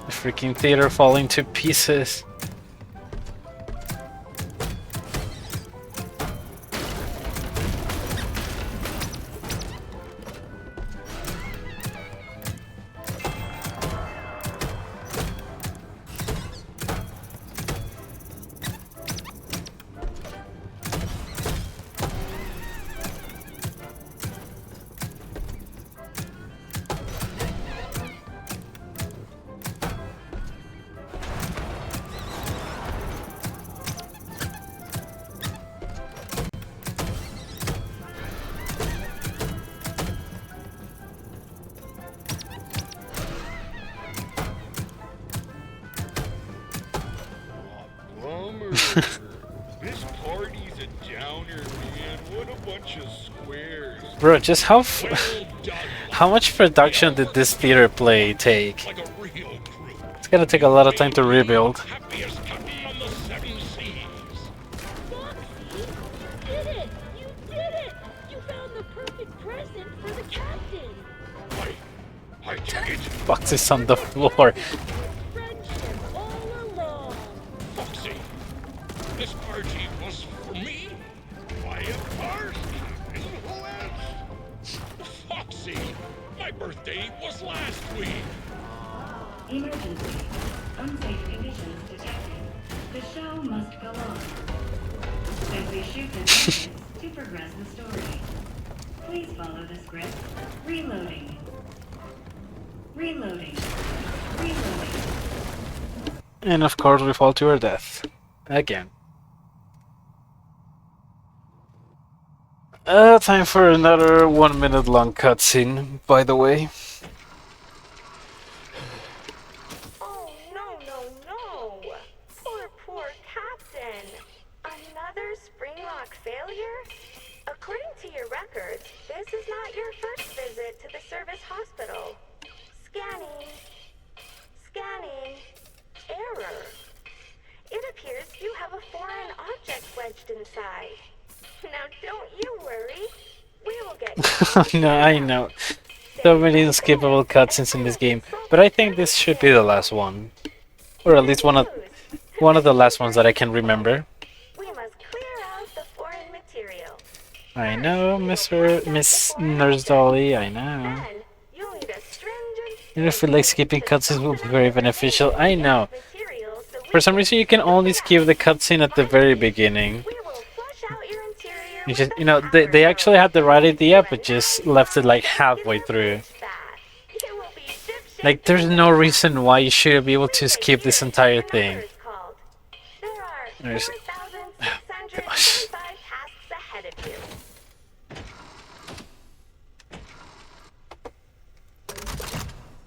The freaking theater falling to pieces. Bummer. This party's a downer, man. What a bunch of squares. Bro, just Well done, how much production did this theater play take? like a real crew. It's gonna take a lot of time to rebuild. Happiest captain on the 7 seas. Foxy, you did it! You did it! You found the perfect present for the captain. I took it. Fox is on the floor. Friendship all along. Foxy, this party was for me. Why, of course. And who else? Foxy, my birthday was last week. Emergency. Unsafe conditions detected. The show must go on. Simply shoot the targets to progress the story. Please follow the script. Reloading. Reloading. Reloading. And of course we fall to our death. Again. Time for another 1 minute long cutscene, by the way. Oh, no. Poor Captain. Another Springlock failure? According to your records, this is not your first visit to the service hospital. Scanning. Error. It appears you have a foreign object wedged inside. Now don't you worry. We will get you. No, I know. So many unskippable cutscenes in this game, but I think this should be the last one. Or at least one of the last ones that I can remember. We must clear out the foreign material. I know, Miss Nurse Dolly, I know. Then you'll need a stringent And I feel like skipping cutscenes will be very beneficial. I know. material so we For some reason you can only skip the cutscene at the very beginning. will flush out your interior. You just, they actually had the right idea, but just left it like halfway through. It will be ship-shape Like, there's no reason why you should be able to skip this entire thing. called. There are There's- 4,625 Gosh. tasks ahead of you.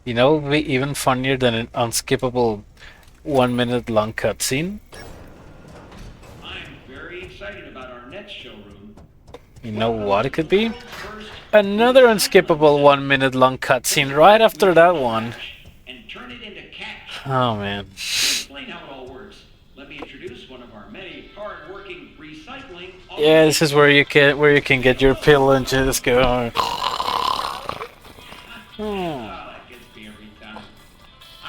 You know, it'll be even funnier than an unskippable 1 minute long cutscene. I'm very excited about our next showroom. You know what it could be? First, Another unskippable 1 minute long cutscene right after that one. and turn it into cash. Oh man. To explain how it all works, let me introduce one of our many hard-working recycling. Yeah, this is where you can get your pill and just go.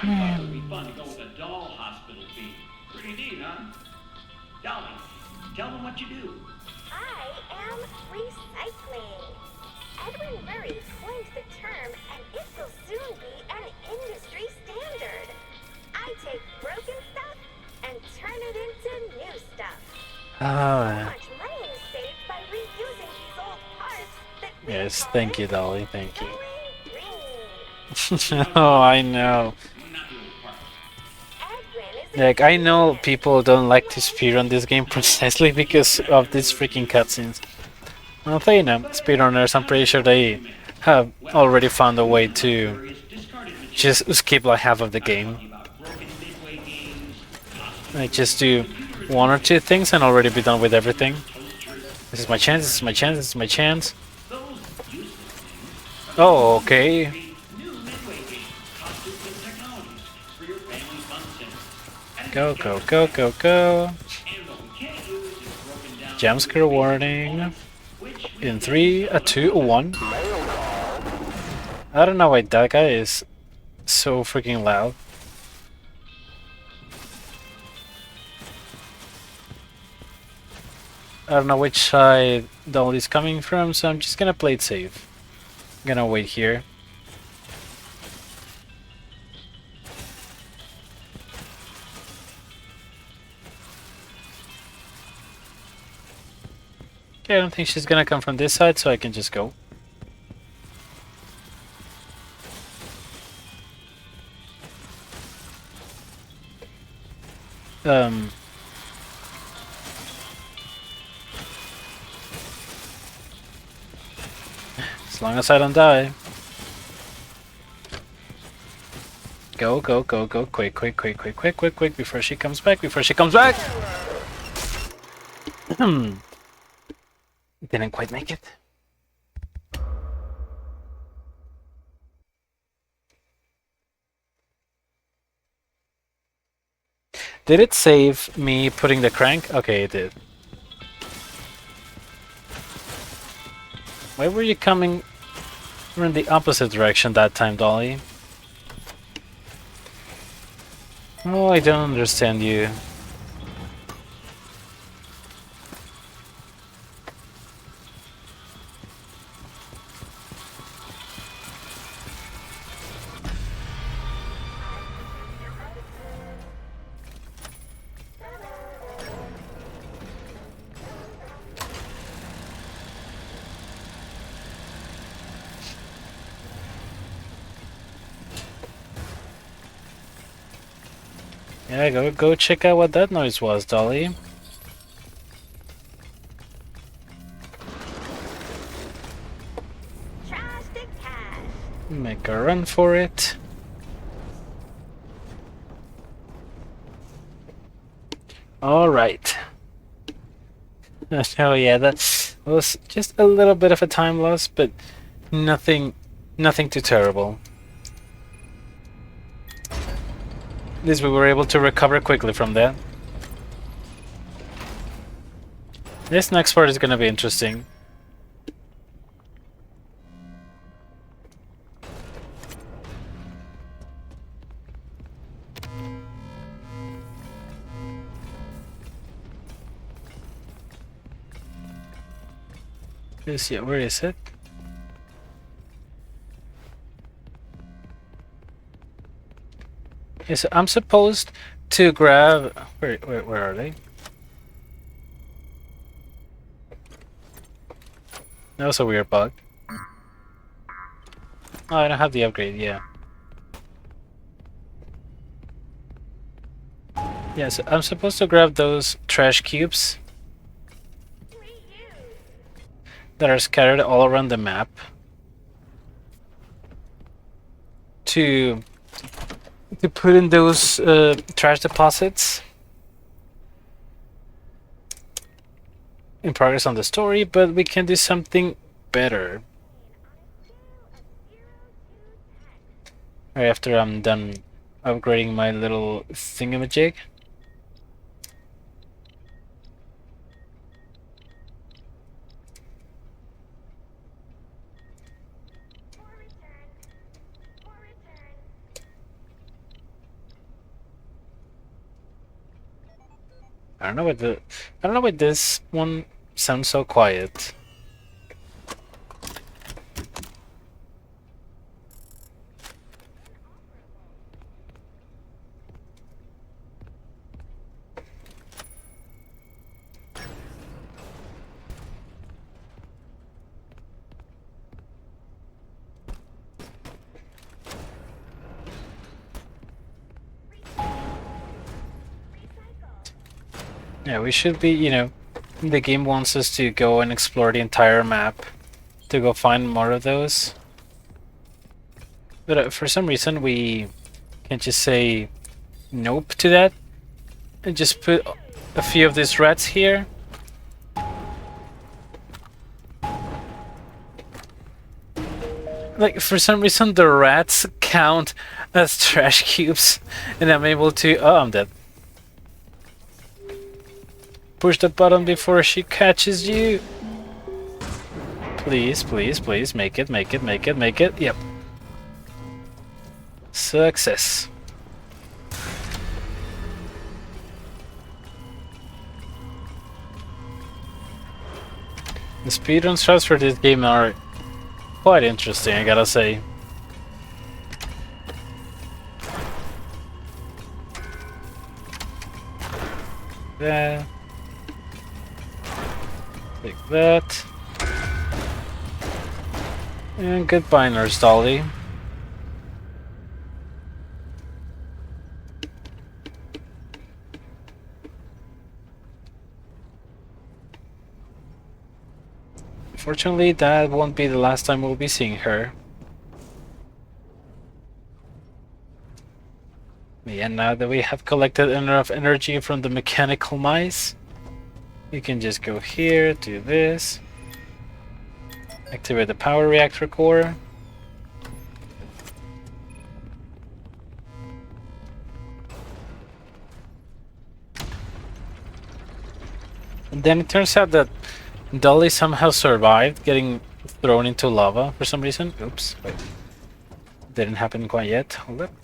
thought it would be fun to go with a doll hospital theme. Pretty neat, huh? Dolly, tell them what you do. I am recycling. Edwin Murray coined the term, and it will soon be an industry standard. I take broken stuff and turn it into new stuff. So Ah, much money is saved by reusing these old parts that we yes, call thank it you, Dolly, thank you. going green. Oh, I know. Not the old part. Edwin is Like, I know people don't like to speedrun this game precisely because of these freaking cutscenes. Well, you know, speedrunners, I'm pretty sure they have already found a way to just skip like half of the game. Like, just do one or two things and already be done with everything. This is my chance, this is my chance, this is my chance. Oh, okay. Go, go, go, go, go. Jumpscare warning. In 3, a 2, a 1. I don't know why that guy is so freaking loud. I don't know which side Dolly's coming from, so I'm just gonna play it safe. I'm gonna wait here. Okay, I don't think she's gonna come from this side, so I can just go. As long as I don't die. Go, go, go, go, quick, quick, quick, quick, quick, quick, quick, before she comes back, before she comes back! Didn't quite make it. Did it save me putting the crank? Okay, it did. Why were you coming in the opposite direction that time, Dolly? Oh, I don't understand you. Yeah, go check out what that noise was, Dolly. Trash to cash. Make a run for it. Alright. Oh yeah, that was just a little bit of a time loss, but nothing too terrible. At least we were able to recover quickly from that. This next part is gonna be interesting. Where is it? Yes, I'm supposed to grab. Where are they? That was a weird bug. Oh, I don't have the upgrade. Yeah. Yes, I'm supposed to grab those trash cubes that are scattered all around the map to put in those trash deposits in progress on the story, but we can do something better. Right after I'm done upgrading my little thingamajig. I don't know why this one sounds so quiet. Yeah, we should be, you know, the game wants us to go and explore the entire map to go find more of those. But for some reason we can't just say nope to that and just put a few of these rats here. Like, for some reason the rats count as trash cubes and I'm able to... Oh, I'm dead. Push that button before she catches you. Please, please, please, make it, make it, make it, make it. Yep. Success. The speedrun strats for this game are quite interesting, I gotta say. There. Take that. And goodbye, Nurse Dolly. Fortunately, that won't be the last time we'll be seeing her. And now that we have collected enough energy from the mechanical mice, you can just go here, do this, activate the power reactor core. And then it turns out that Dolly somehow survived getting thrown into lava for some reason. Oops, wait. Didn't happen quite yet. Hold up.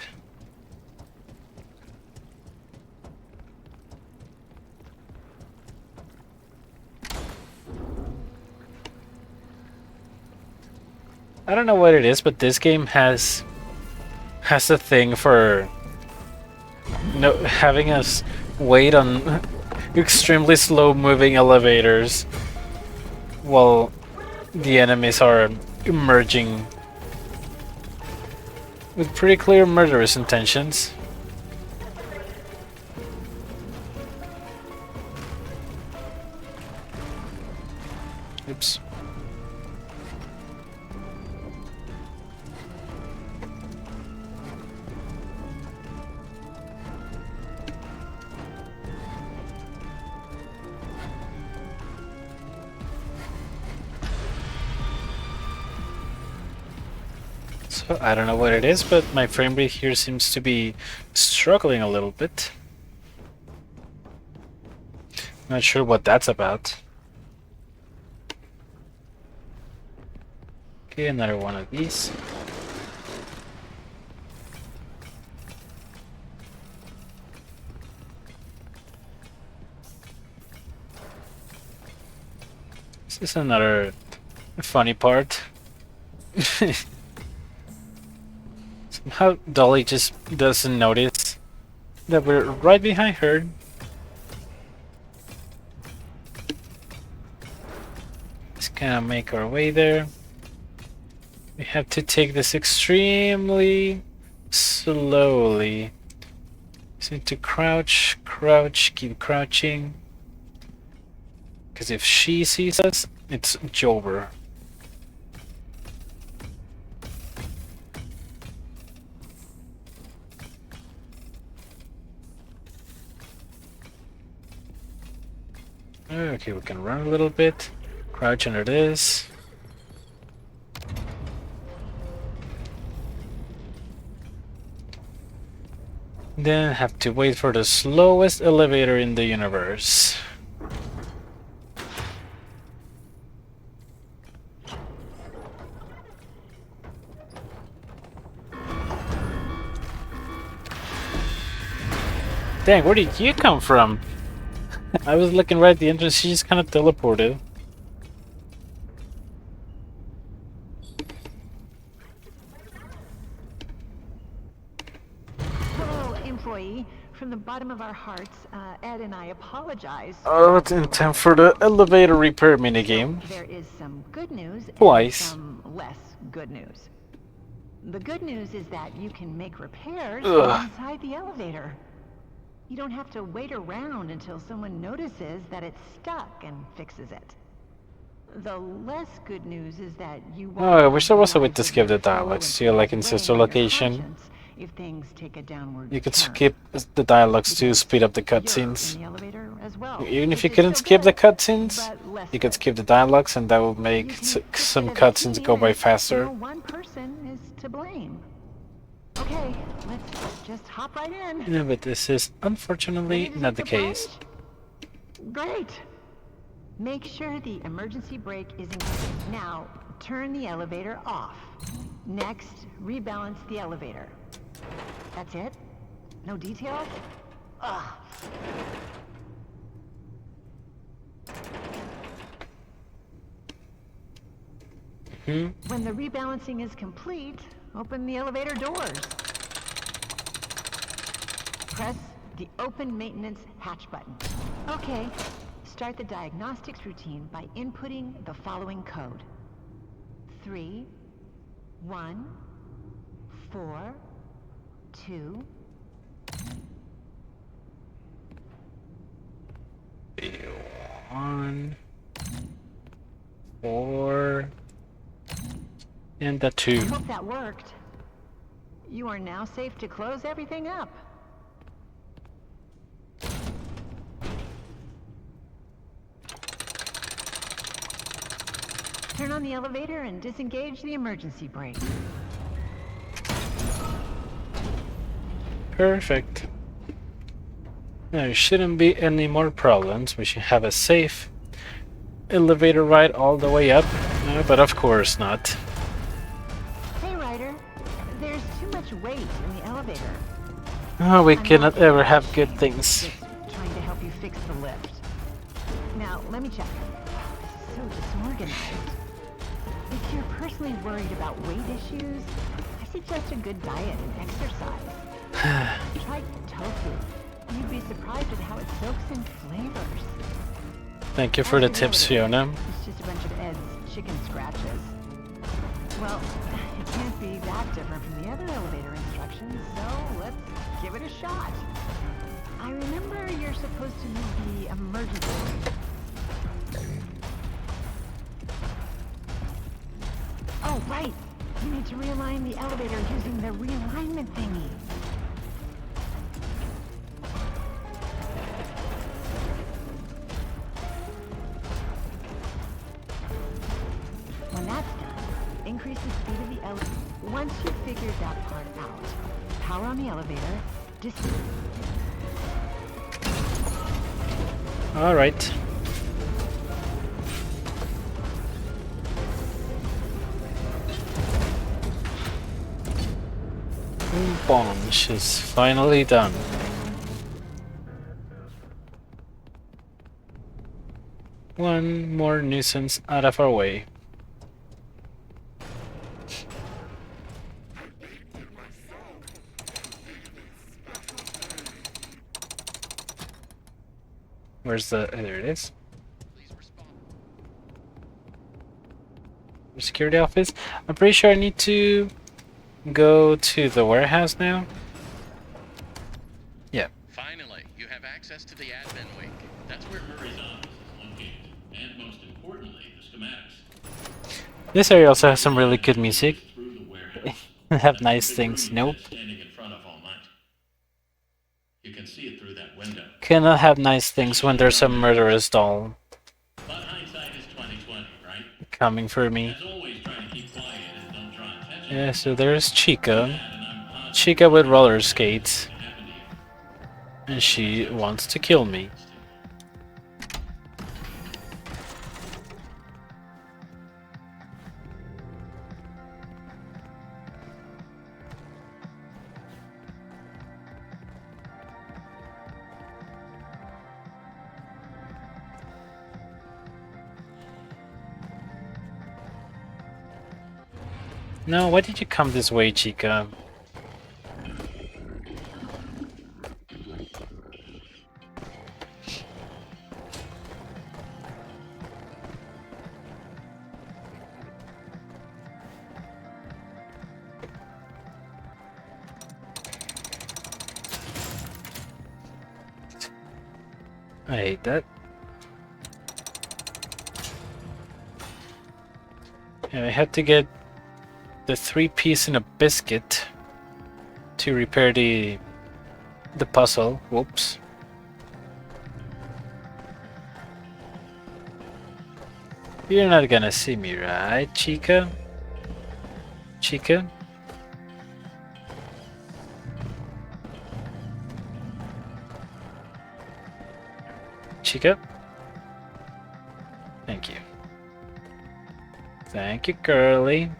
I don't know what it is, but this game has a thing for having us wait on extremely slow moving elevators while the enemies are emerging with pretty clear murderous intentions. Oops. So I don't know what it is, but my frame rate here seems to be struggling a little bit. Not sure what that's about. Okay, another one of these. This is another funny part. Somehow Dolly just doesn't notice that we're right behind her. Just gonna make our way there. We have to take this extremely slowly. Just need to crouch, crouch, keep crouching. Because if she sees us, it's Jober. Okay, we can run a little bit. Crouch under this. Then have to wait for the slowest elevator in the universe. Dang, where did you come from? I was looking right at the entrance, she just kind of teleported. Hello, employee. From the bottom of our hearts, Ed and I apologize. Oh, it's in time for the elevator repair minigame. There is some good news Twice. and some less good news. The good news is that you can make repairs inside the elevator. You don't have to wait around until someone notices that it's stuck and fixes it. The less good news is that you Oh, I wish there was a way to skip the dialogues. So, like in Sister Location, if things take a downward you could turn. skip the dialogues to speed up the cutscenes. In the elevator as well, Even if which you is couldn't still skip the good, cutscenes, but less you could good. skip the dialogues, and that would make You can fix some it as a cutscenes team, go by and faster. no one person is to blame. Okay, let's just hop right in. No, but this is unfortunately Ready to not the take case. plunge? Great. Make sure the emergency brake is engaged. Now, turn the elevator off. Next, rebalance the elevator. That's it? No details? Ugh. When the rebalancing is complete, open the elevator doors. Press the open maintenance hatch button. Okay, start the diagnostics routine by inputting the following code. 3, 1, 4, 2. 1, 4, and the 2. I hope that worked. You are now safe to close everything up. Turn on the elevator and disengage the emergency brake. Perfect. There shouldn't be any more problems. We should have a safe elevator ride all the way up, but of course not. Hey, Ryder. There's too much weight in the elevator. Oh, we I'm cannot not ever have good things. Just trying to help you fix the lift. Now, let me check. So disorganized. If you're personally worried about weight issues, I suggest a good diet and exercise. Try tofu. You'd be surprised at how it soaks in flavors. Thank you for the As for tips, elevator, Fiona. It's just a bunch of Ed's chicken scratches. Well, it can't be that different from the other elevator instructions, so let's give it a shot. I remember you're supposed to use the emergency brake. Oh, right! You need to realign the elevator using the realignment thingy. When that's done, increase the speed of the elevator. Once you've figured that part out, power on the elevator, Alright. Bonch is finally done. One more nuisance out of our way. Where's the... there it is. Security office. I'm pretty sure I need to go to the warehouse now. Yeah. Finally, you have access to the admin wing. That's where Murray's office is located, and most importantly, the schematics. This area also has some really good music. Through the warehouse. Have nice things. Nope. Standing in front of all night. You can see it through that window. Cannot have nice things when there's a murderous doll But hindsight is 20/20, right? coming for me. As always, try to keep quiet and don't draw attention. Yeah, so there's Chica. And I'm positive Chica with roller skates. it happened to you. And she wants to kill me. No, why did you come this way, Chica? I hate that. And I had to get the 3-piece and a biscuit to repair the puzzle. Whoops. You're not gonna see me, right, Chica? Chica? Chica? Thank you. Thank you, girly.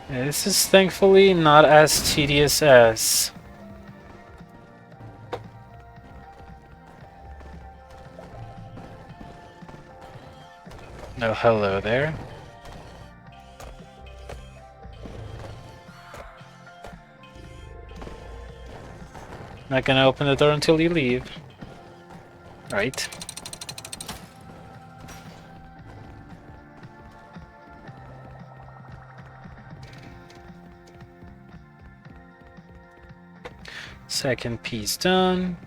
This is thankfully not as tedious as... Oh, hello there. Not gonna open the door until you leave. Right. Second piece done.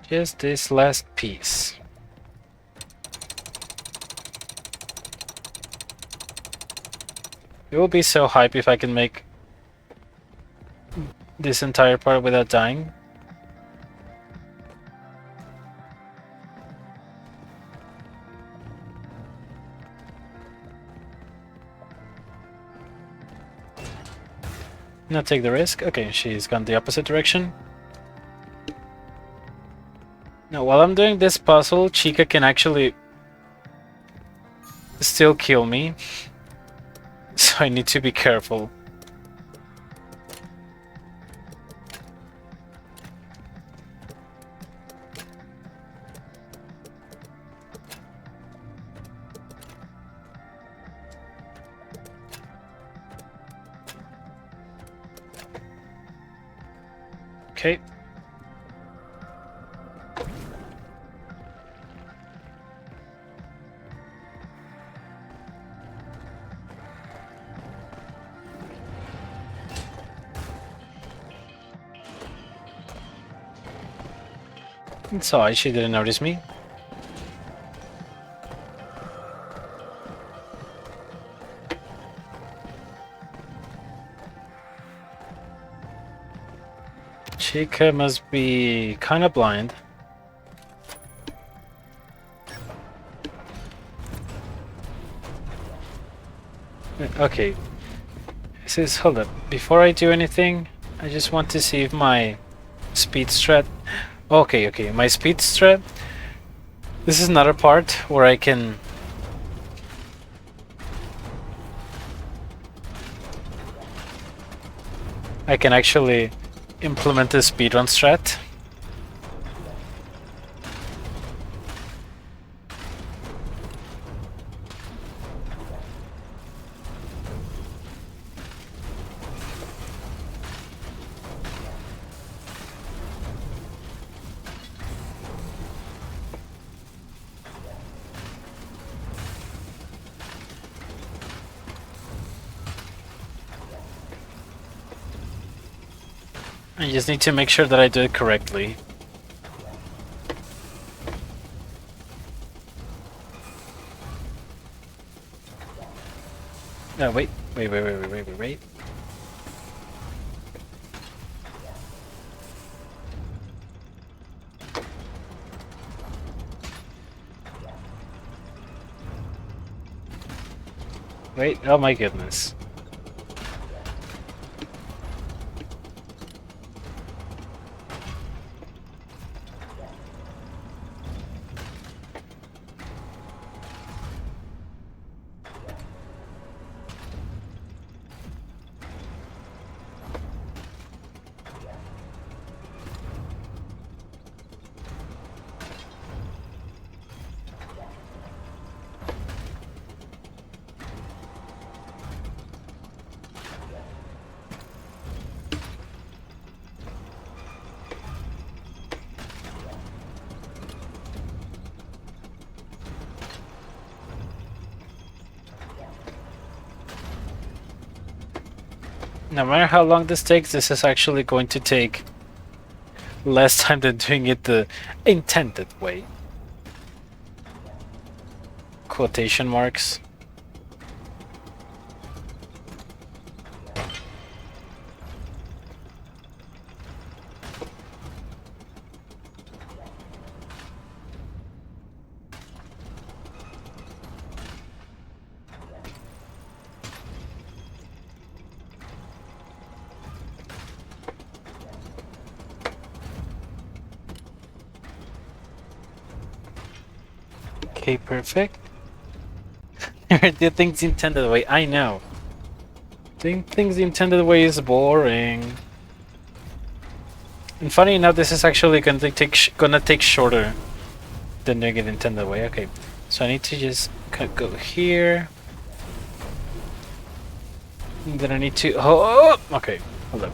Just this last piece. It will be so hype if I can make this entire part without dying. Not take the risk. Okay, she's gone the opposite direction. Now, while I'm doing this puzzle, Chica can actually still kill me. So I need to be careful. Okay. It's alright, she didn't notice me. Chica must be kinda blind. Okay. Hold up. Before I do anything, I just want to see if my speed strat... Okay, my speed strat. This is another part where I can... actually implement the speedrun strat. I just need to make sure that I do it correctly. No, wait. Wait. Wait, oh my goodness. No matter how long this takes, this is actually going to take less time than doing it the intended way. Quotation marks. Okay, perfect. Do things the intended way. I know. Doing things the intended way is boring. And funny enough, this is actually gonna take shorter than doing it the intended way. Okay, so I need to just go here. And then I need to. Oh, okay. Hold up.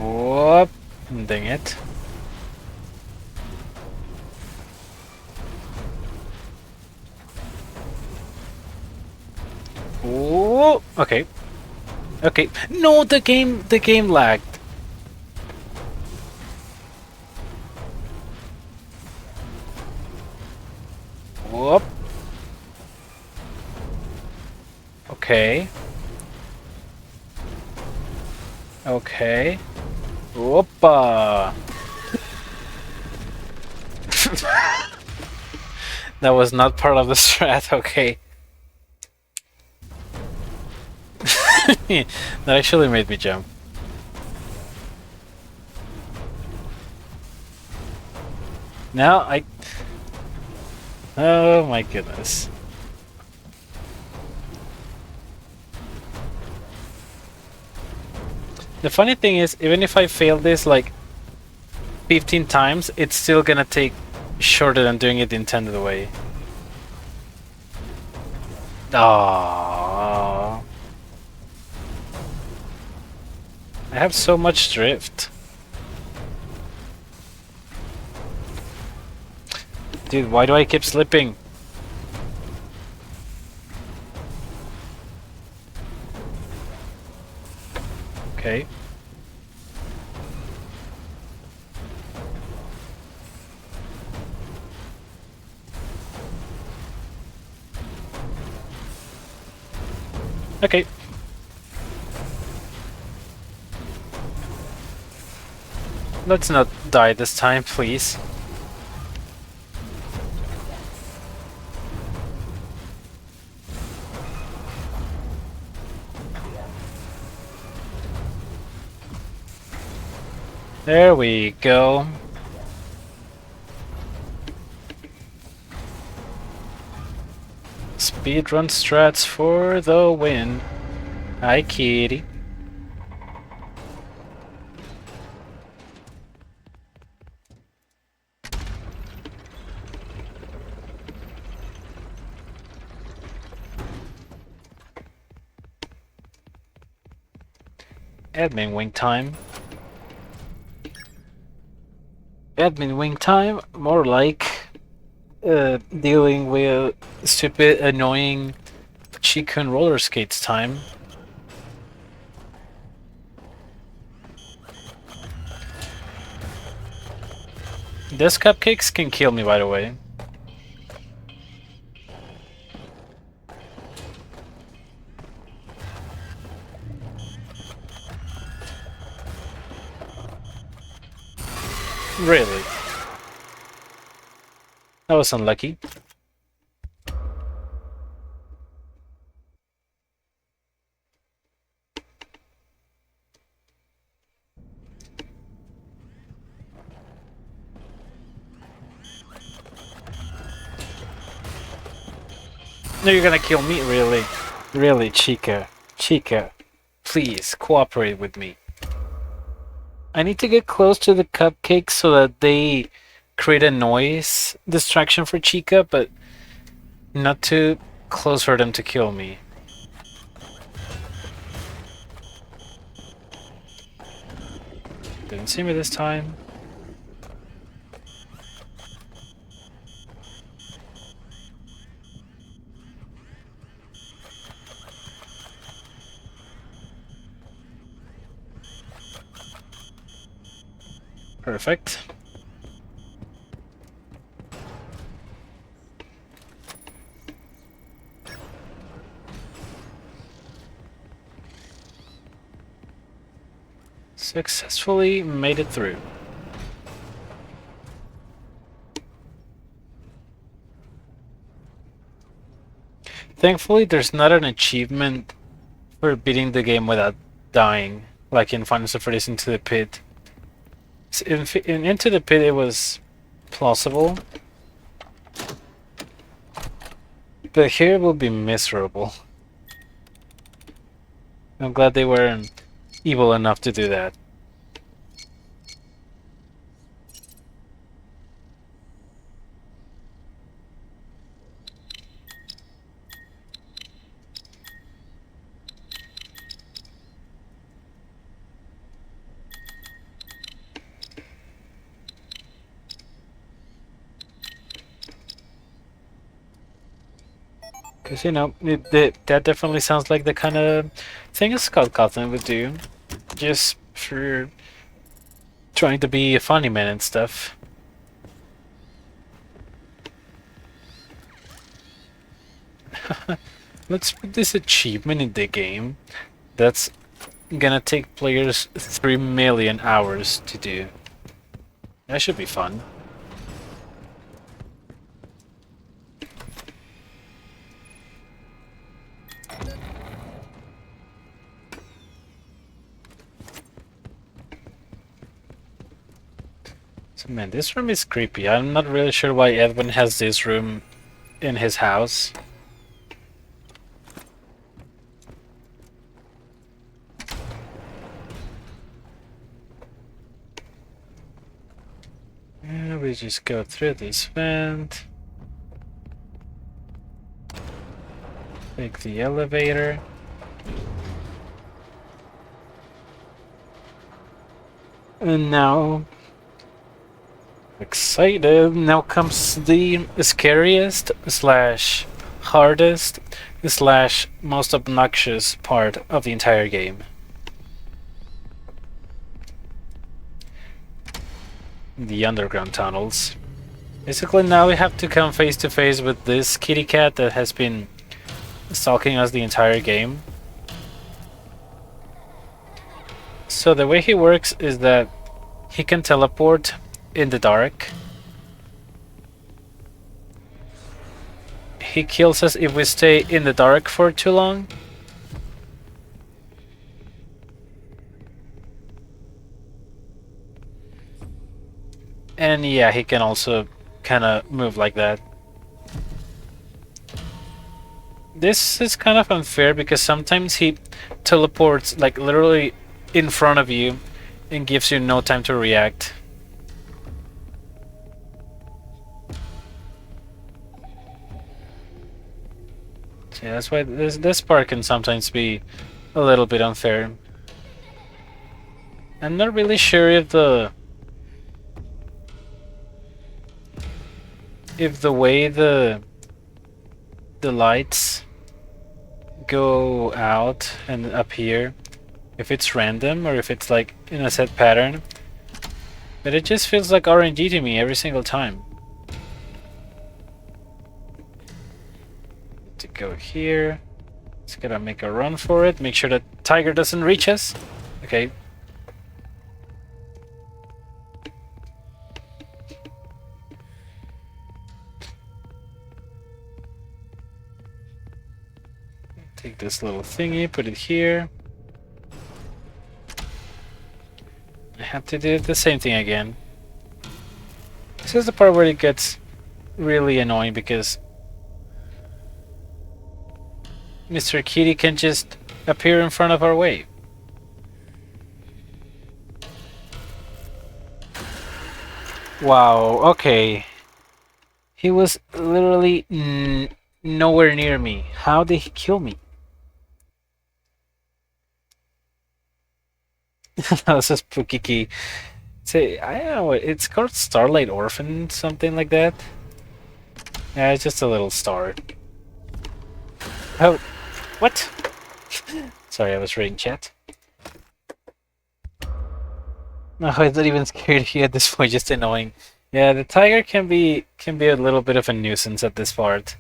Whoop! Dang it. Ooh, okay. Okay. No, the game lagged. Whoop. Okay. Okay. Whoopa. That was not part of the strat, okay. That actually made me jump. Now I... Oh my goodness. The funny thing is, even if I fail this like 15 times, it's still gonna take shorter than doing it the intended way. Aww. I have so much drift. Dude, why do I keep slipping? Okay. Okay. Let's not die this time, please. There we go. Speedrun strats for the win. Hi, kitty. Admin wing time. Admin wing time? More like dealing with stupid, annoying Chica and roller skates time. These cupcakes can kill me, by the way. Really? That was unlucky. No, you're gonna kill me? Really? Really, Chica? Chica, please, cooperate with me. I need to get close to the cupcakes so that they create a noise distraction for Chica, but not too close for them to kill me. Didn't see me this time. Perfect. Successfully made it through. Thankfully, there's not an achievement for beating the game without dying, like in Final Fantasy Into the Pit. In Into the Pit, it was plausible, but here it will be miserable. I'm glad they weren't evil enough to do that. Because, you know, that definitely sounds like the kind of thing a Scott Cawthon would do. Just for trying to be a funny man and stuff. Let's put this achievement in the game. That's gonna take players 3 million hours to do. That should be fun. So man, this room is creepy. I'm not really sure why Edwin has this room in his house. Yeah, we just go through this vent. Take the elevator. And now... excited! Now comes the scariest slash hardest slash most obnoxious part of the entire game. The underground tunnels. Basically now we have to come face to face with this kitty cat that has been stalking us the entire game. So the way he works is that he can teleport in the dark. He kills us if we stay in the dark for too long. And yeah, he can also kind of move like that. This is kind of unfair because sometimes he teleports like literally in front of you and gives you no time to react. So yeah, that's why this part can sometimes be a little bit unfair. I'm not really sure if the way the lights go out and appear, if it's random or if it's like in a set pattern, but it just feels like RNG to me every single time. To go here, just gotta make a run for it, make sure that Tiger doesn't reach us. Okay. Take this little thingy, put it here. I have to do the same thing again. This is the part where it gets really annoying because Mr. Kitty can just appear in front of our way. Wow, okay. He was literally nowhere near me. How did he kill me? That was a spooky key. Say, I don't know, it's called Starlight Orphan, something like that. Yeah, it's just a little star. Oh, what? Sorry, I was reading chat. No, it's not even scary at this point, just annoying. Yeah, the tiger can be a little bit of a nuisance at this part.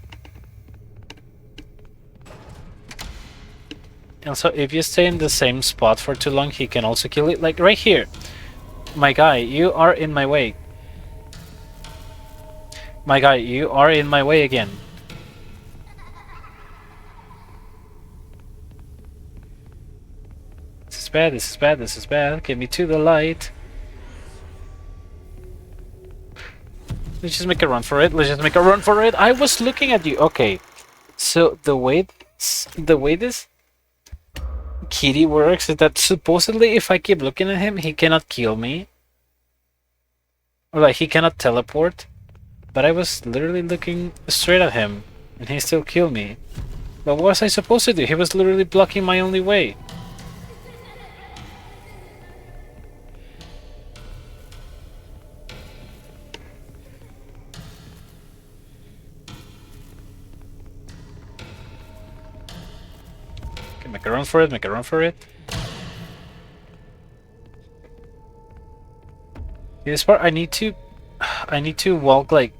Also, if you stay in the same spot for too long, he can also kill it. Like right here. My guy, you are in my way. My guy, you are in my way again. This is bad, this is bad, this is bad. Get me to the light. Let's just make a run for it. Let's just make a run for it. I was looking at you. Okay. So the way this kitty works is that supposedly if I keep looking at him, he cannot kill me. Or like he cannot teleport. But I was literally looking straight at him and he still killed me. But what was I supposed to do? He was literally blocking my only way. Okay, make a run for it, make a run for it. This part I need to walk like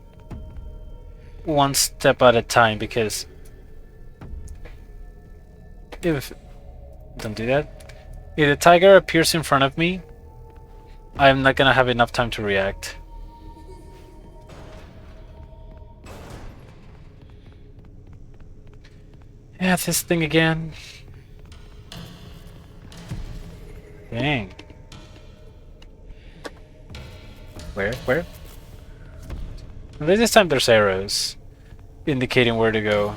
one step at a time because if don't do that. If the tiger appears in front of me, I'm not gonna have enough time to react. Yeah, this thing again. Dang. Where? At least this time there's arrows indicating where to go.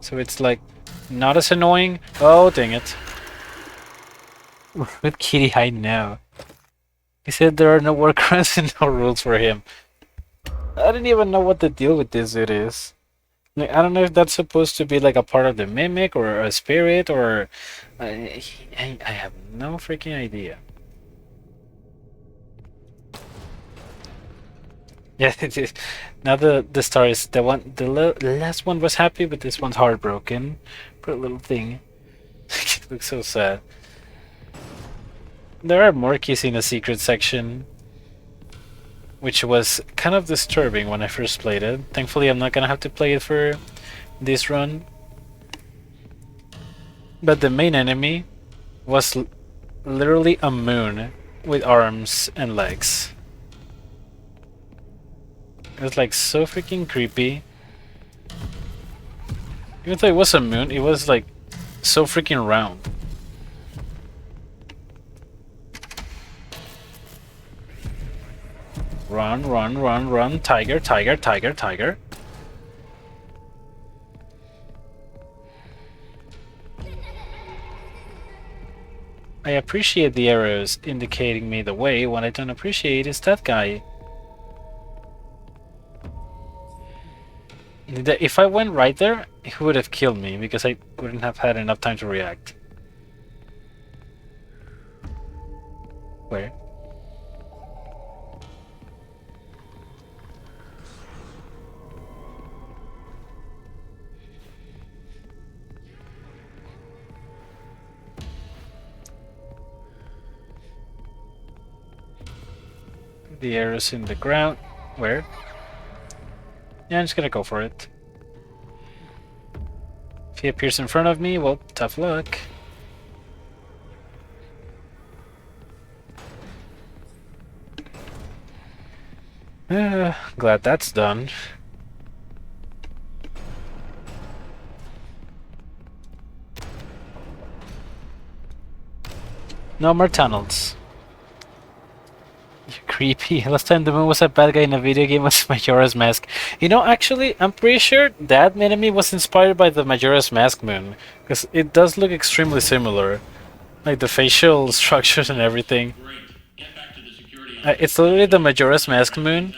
So it's like not as annoying. Oh, dang it. With Kitty I know. He said there are no workarounds and no rules for him. I didn't even know what the deal with this dude is. Like, I don't know if that's supposed to be like a part of the mimic or a spirit or... I have no freaking idea. Yeah, it is. Now the star is the one. The last one was happy, but this one's heartbroken. Poor little thing. It looks so sad. There are more keys in the secret section, which was kind of disturbing when I first played it. Thankfully, I'm not gonna have to play it for this run. But the main enemy was literally a moon with arms and legs. It was like so freaking creepy. Even though it was a moon, it was like so freaking round. Run, run, run, run, tiger, tiger, tiger, tiger. I appreciate the arrows indicating me the way. What I don't appreciate is that guy. If I went right there, he would have killed me because I wouldn't have had enough time to react. Where? The arrows in the ground. Where? Yeah, I'm just gonna go for it. If he appears in front of me, well, tough luck. Glad that's done. No more tunnels. You're creepy. Last time the moon was a bad guy in a video game was Majora's Mask. You know, actually, I'm pretty sure that enemy was inspired by the Majora's Mask moon. Because it does look extremely similar. Like the facial structures and everything. It's literally the Majora's Mask moon,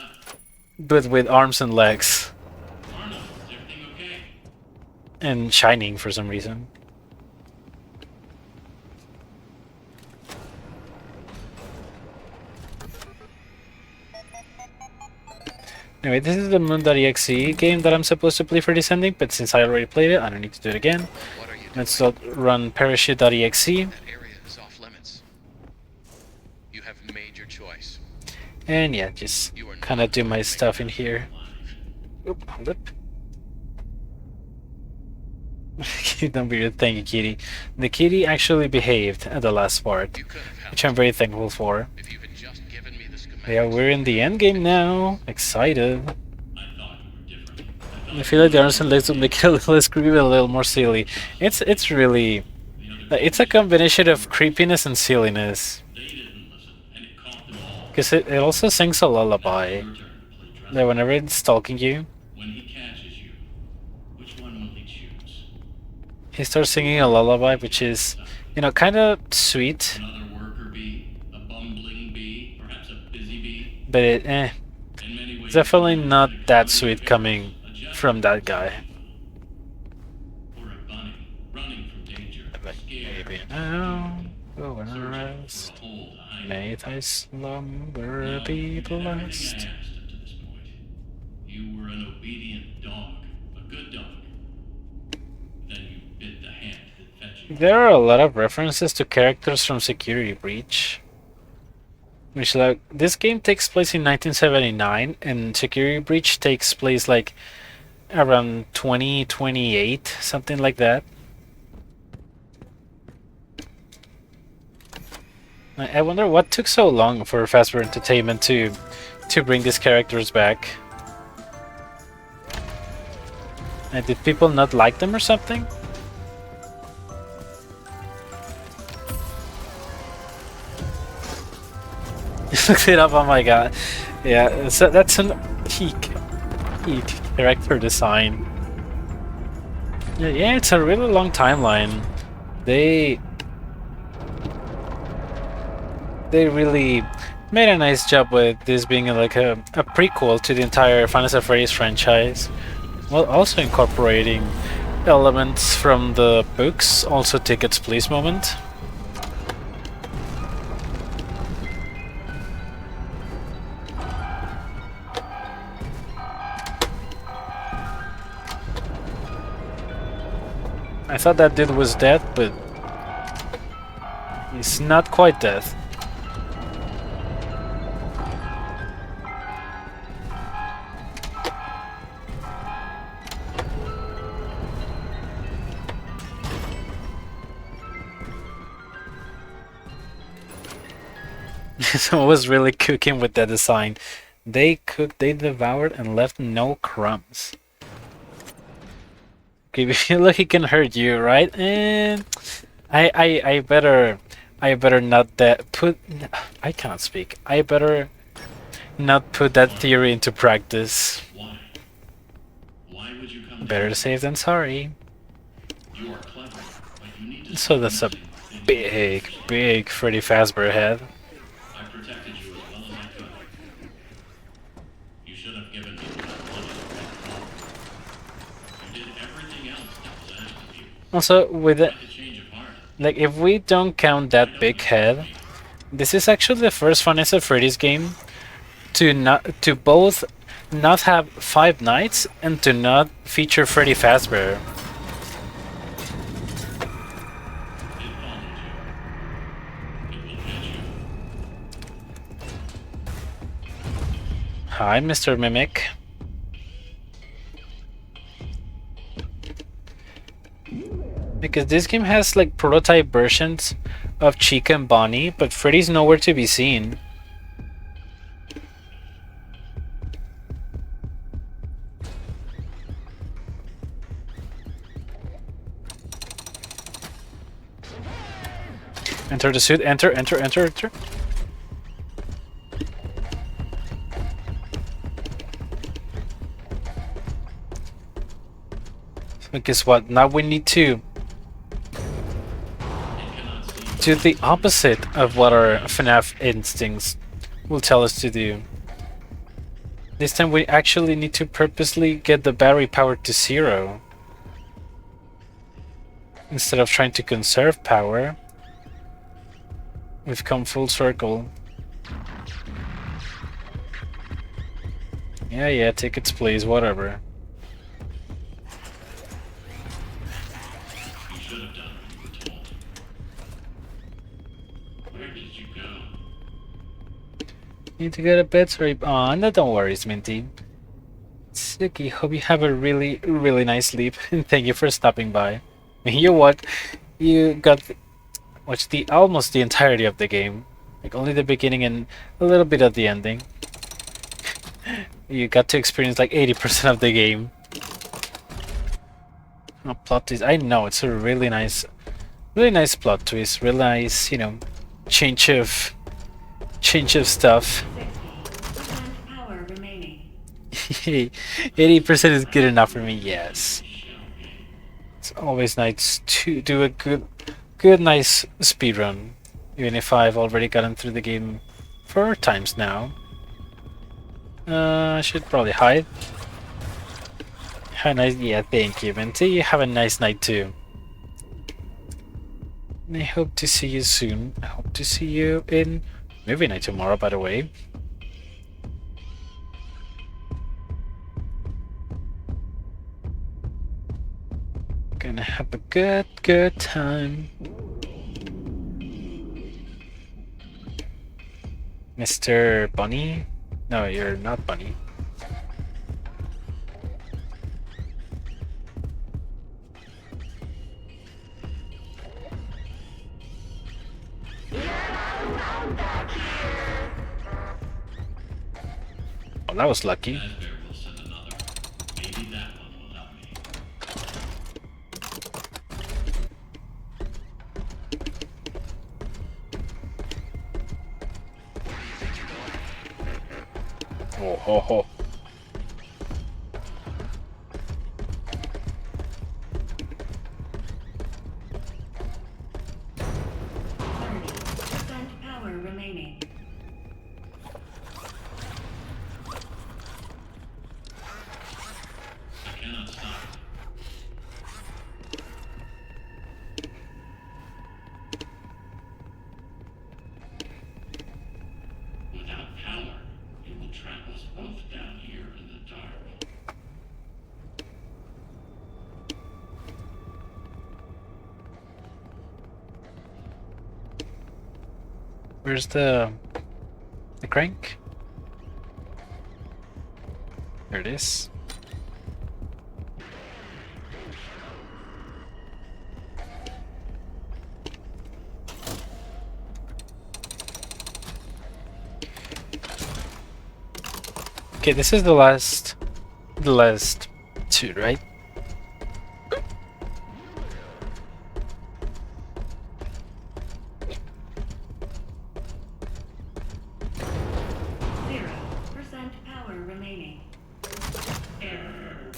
but with arms and legs. And shining for some reason. Anyway, this is the Moon.exe game that I'm supposed to play for Descending, but since I already played it, I don't need to do it again. Let's run Parachute.exe. choice. And yeah, just kind of do my stuff in here. Oop, lip. Don't be rude. Thank you, kitty. The kitty actually behaved at the last part, which I'm very thankful for. Yeah, we're in the end game now. Excited. I feel like the Anderson legs would make it a little less creepy, a little more silly. It's really, it's a combination of creepiness and silliness. Because it also sings a lullaby. That whenever it's stalking you, he starts singing a lullaby, which is, you know, kind of sweet. But it's definitely not that sweet coming from that guy. Maybe now, go and rest. May thy slumber be blessed. You were an obedient dog, a good dog. Then you bit the hand that fed you. There are a lot of references to characters from Security Breach. Which, like, this game takes place in 1979, and Security Breach takes place like around 2028, something like that. I wonder what took so long for Fazbear Entertainment to bring these characters back. And did people not like them or something? Looked it up. Oh my god! Yeah, so that's an peak character design. Yeah, it's a really long timeline. They really made a nice job with this being like a prequel to the entire Final Fantasy Freddy's franchise, while also incorporating elements from the books. Also, tickets please moment. I thought that dude was dead, but he's not quite dead. Someone was really cooking with that design. They cooked, they devoured, and left no crumbs. Okay, we feel like it can hurt you, right? And I better not that put. I cannot speak. I better not put that theory into practice. Why would you come Better safe than sorry. You are clever, but you need to So that's a big Freddy Fazbear head. I protected you as well as I could. You should have given me what I wanted. You did everything else that was asked of you. Also, with it, Like a change of heart. like if we don't count that big head, this is actually the first Final Fantasy Freddy's game to both not have 5 nights and to not feature Freddy Fazbear. Hi, Mr. Mimic. Because this game has like prototype versions of Chica and Bonnie, but Freddy's nowhere to be seen. Enter the suit, enter. So guess what? Now we need to do the opposite of what our FNAF instincts will tell us to do. This time we actually need to purposely get the battery power to 0. Instead of trying to conserve power, we've come full circle. Yeah, tickets please, whatever. You should have done what you were told. Where did you go? Need to go to bed? Sorry. Oh, no, don't worry, Minty. It's okay. Hope you have a really, really nice sleep. And thank you for stopping by. And you know what? You got watched the almost the entirety of the game. Like only the beginning and a little bit of the ending. You got to experience like 80% of the game. Oh, plot twist. I know it's a really nice plot twist. Really nice, you know, change of stuff. 60% power remaining. 80% is good enough for me. Yes. It's always nice to do a good nice speedrun. Even if I've already gotten through the game 4 times now. I should probably hide. Have a nice, yeah, thank you, Minty. You have a nice night too. And I hope to see you soon. I hope to see you in movie night tomorrow, by the way. Gonna have a good time. Mr. Bunny? No, you're not Bunny. Oh, that was lucky. We'll send another. Maybe that one will help me. Oh ho ho. Power remaining. I cannot stop. Without power, it will trap us both down here in the dark. Where's the crank? There it is. Okay, this is the last two, right? Power remaining. Error.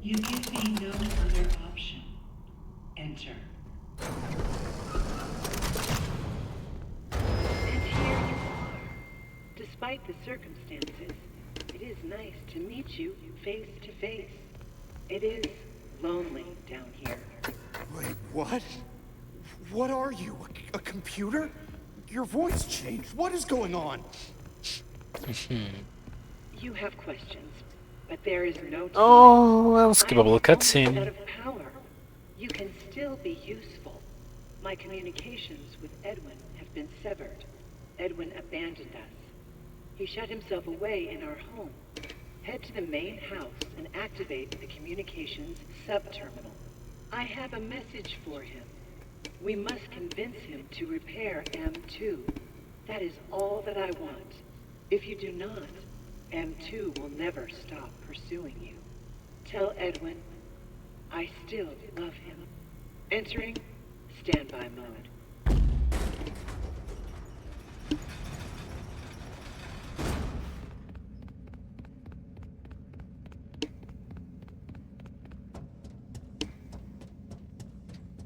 You give me no other option. Enter. And here you are. Despite the circumstances, it is nice to meet you face to face. It is lonely down here. Wait, what? What are you? A computer? Your voice changed. What is going on? You have questions, but there is no time. Oh, well, skippable cutscene. Out of power, you can still be useful. My communications with Edwin have been severed. Edwin abandoned us. He shut himself away in our home. Head to the main house and activate the communications sub-terminal. I have a message for him. We must convince him to repair M2. That is all that I want. If you do not, M2 will never stop pursuing you. Tell Edwin, I still love him. Entering standby mode.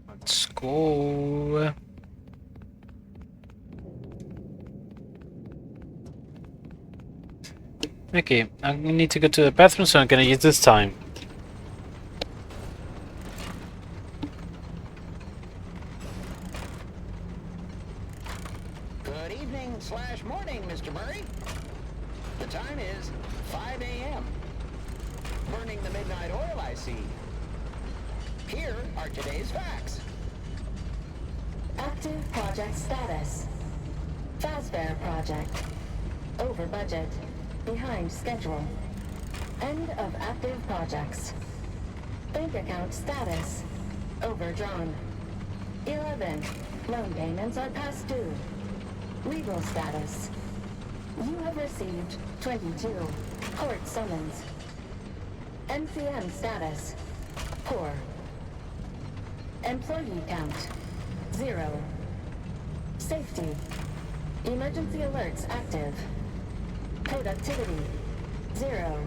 Let's go. Okay, I need to go to the bathroom, so I'm gonna use this time. Good evening / morning, Mr. Murray. The time is 5 a.m. Burning the midnight oil, I see. Here are today's facts. Active project status. Fazbear project. Over budget. Behind schedule. End of active projects. Bank account status. Overdrawn. 11. Loan payments are past due. Legal status. You have received 22. Court summons. NCM status. Poor. Employee count. 0. Safety. Emergency alerts active. Productivity. 0.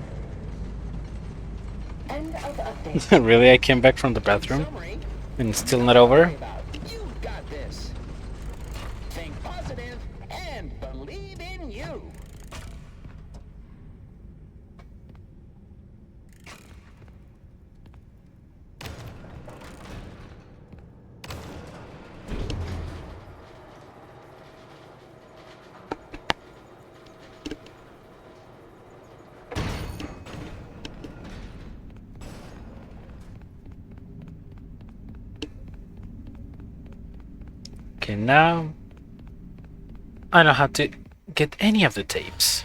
End of update. Really? I came back from the bathroom and it's still not over? You got this. Think positive and believe in you. Okay, now I don't have to get any of the tapes.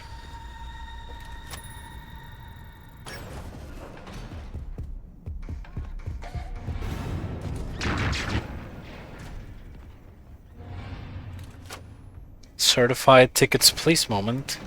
Certified tickets please moment.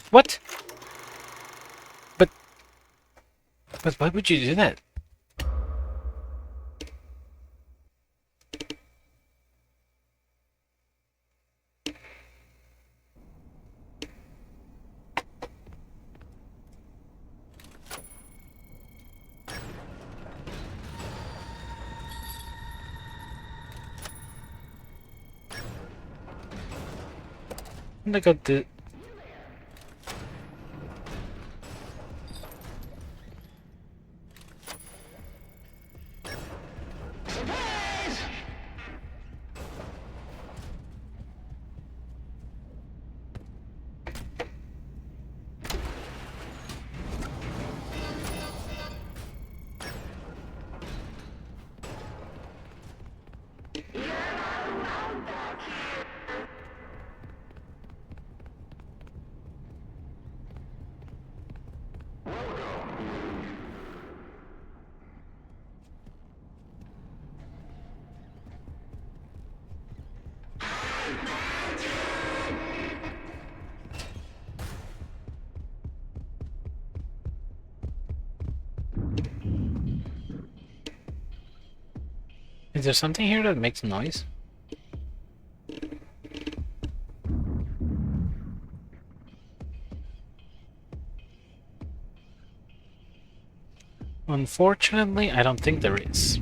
What? But why would you do that? I got the Is there something here that makes noise? Unfortunately, I don't think there is.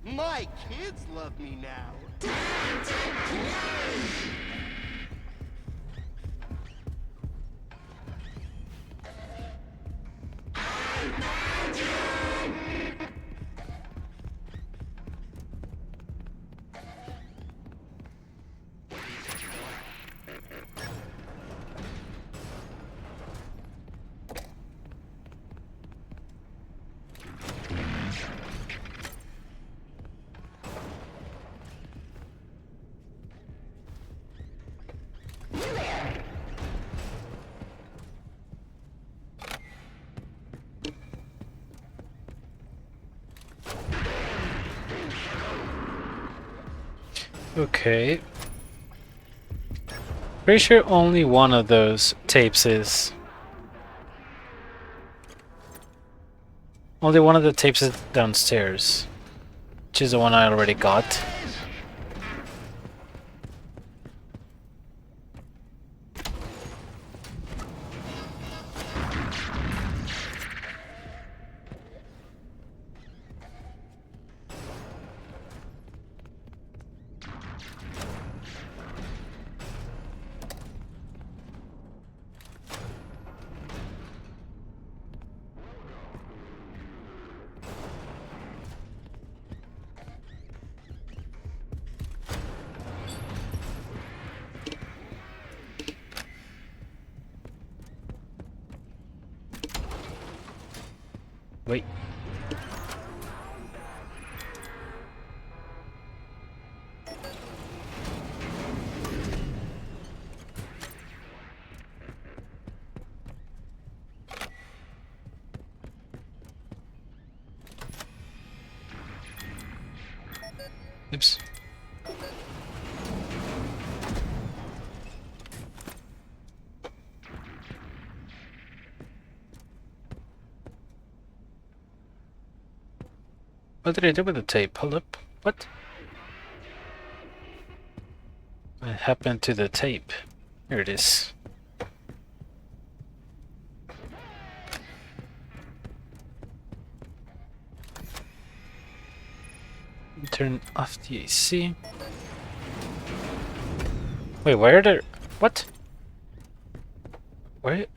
My kids love me now. Okay. Pretty sure only one of those tapes is Only one of the tapes is downstairs, which is the one I already got. Wait. Oops. What did I do with the tape? Hold up. What? What happened to the tape? Here it is. Turn off the AC. Wait, where are there? What? Where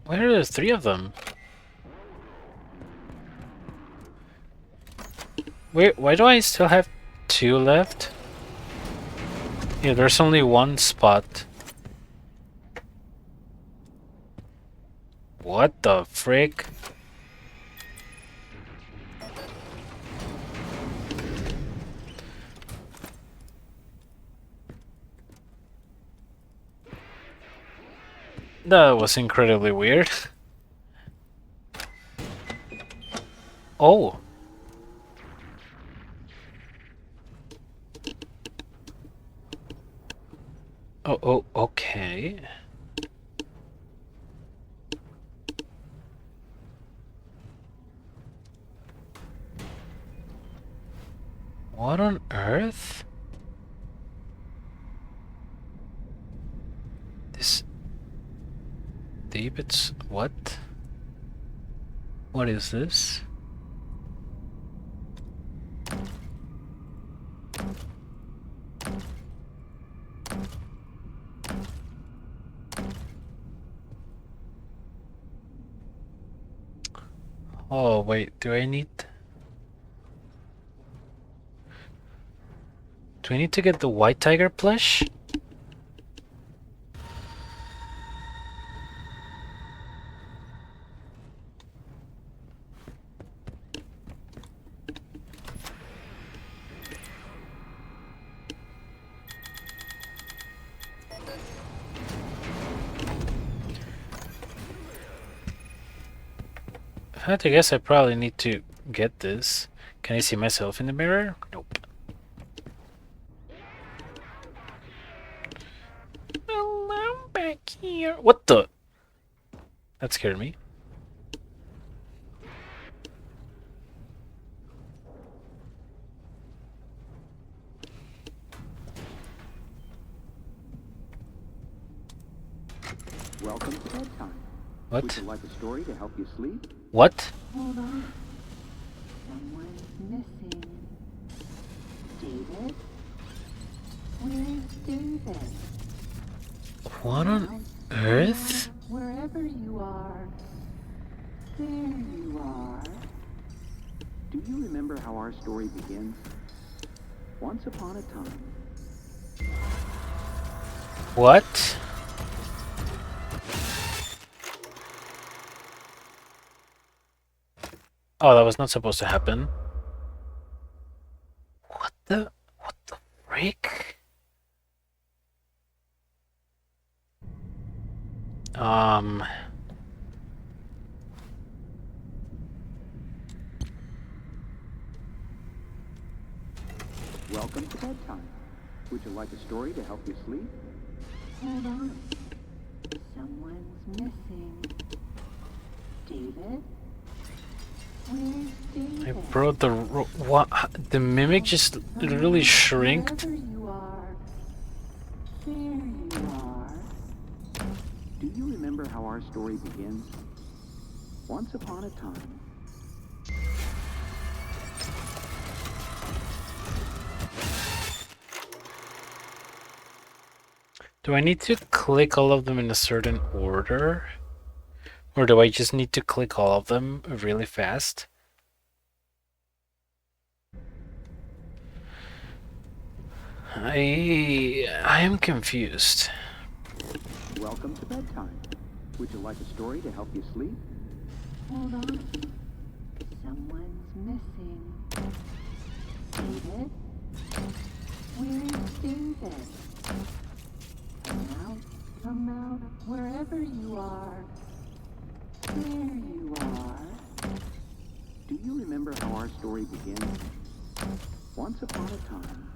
are there 3 of them? Wait, why do I still have 2 left? Yeah, there's only 1 spot. What the frick? That was incredibly weird. Oh. Oh, okay. What on earth? This... David's... what? What is this? Oh, wait, do I need to get the white tiger plush? I have to guess I probably need to get this. Can I see myself in the mirror? Nope. Hello back here. What the? That scared me. Welcome to bedtime. What? Would you like a story to help you sleep? What? Hold on. Someone's missing. David? Where's David? What on earth? Wherever you are. There you are. Do you remember how our story begins? Once upon a time. What? Oh, that was not supposed to happen. What the freak? Welcome to bedtime. Would you like a story to help you sleep? Hold on. Someone's missing. David? Hey, bro, what? The mimic just literally shrinked. Wherever you are. There you are. Do you remember how our story begins? Once upon a time. Do I need to click all of them in a certain order? Or do I just need to click all of them really fast? I am confused. Welcome to bedtime. Would you like a story to help you sleep? Hold on. Someone's missing. David? Where's David? Come out, wherever you are. There you are. Do you remember how our story begins? Once upon a time.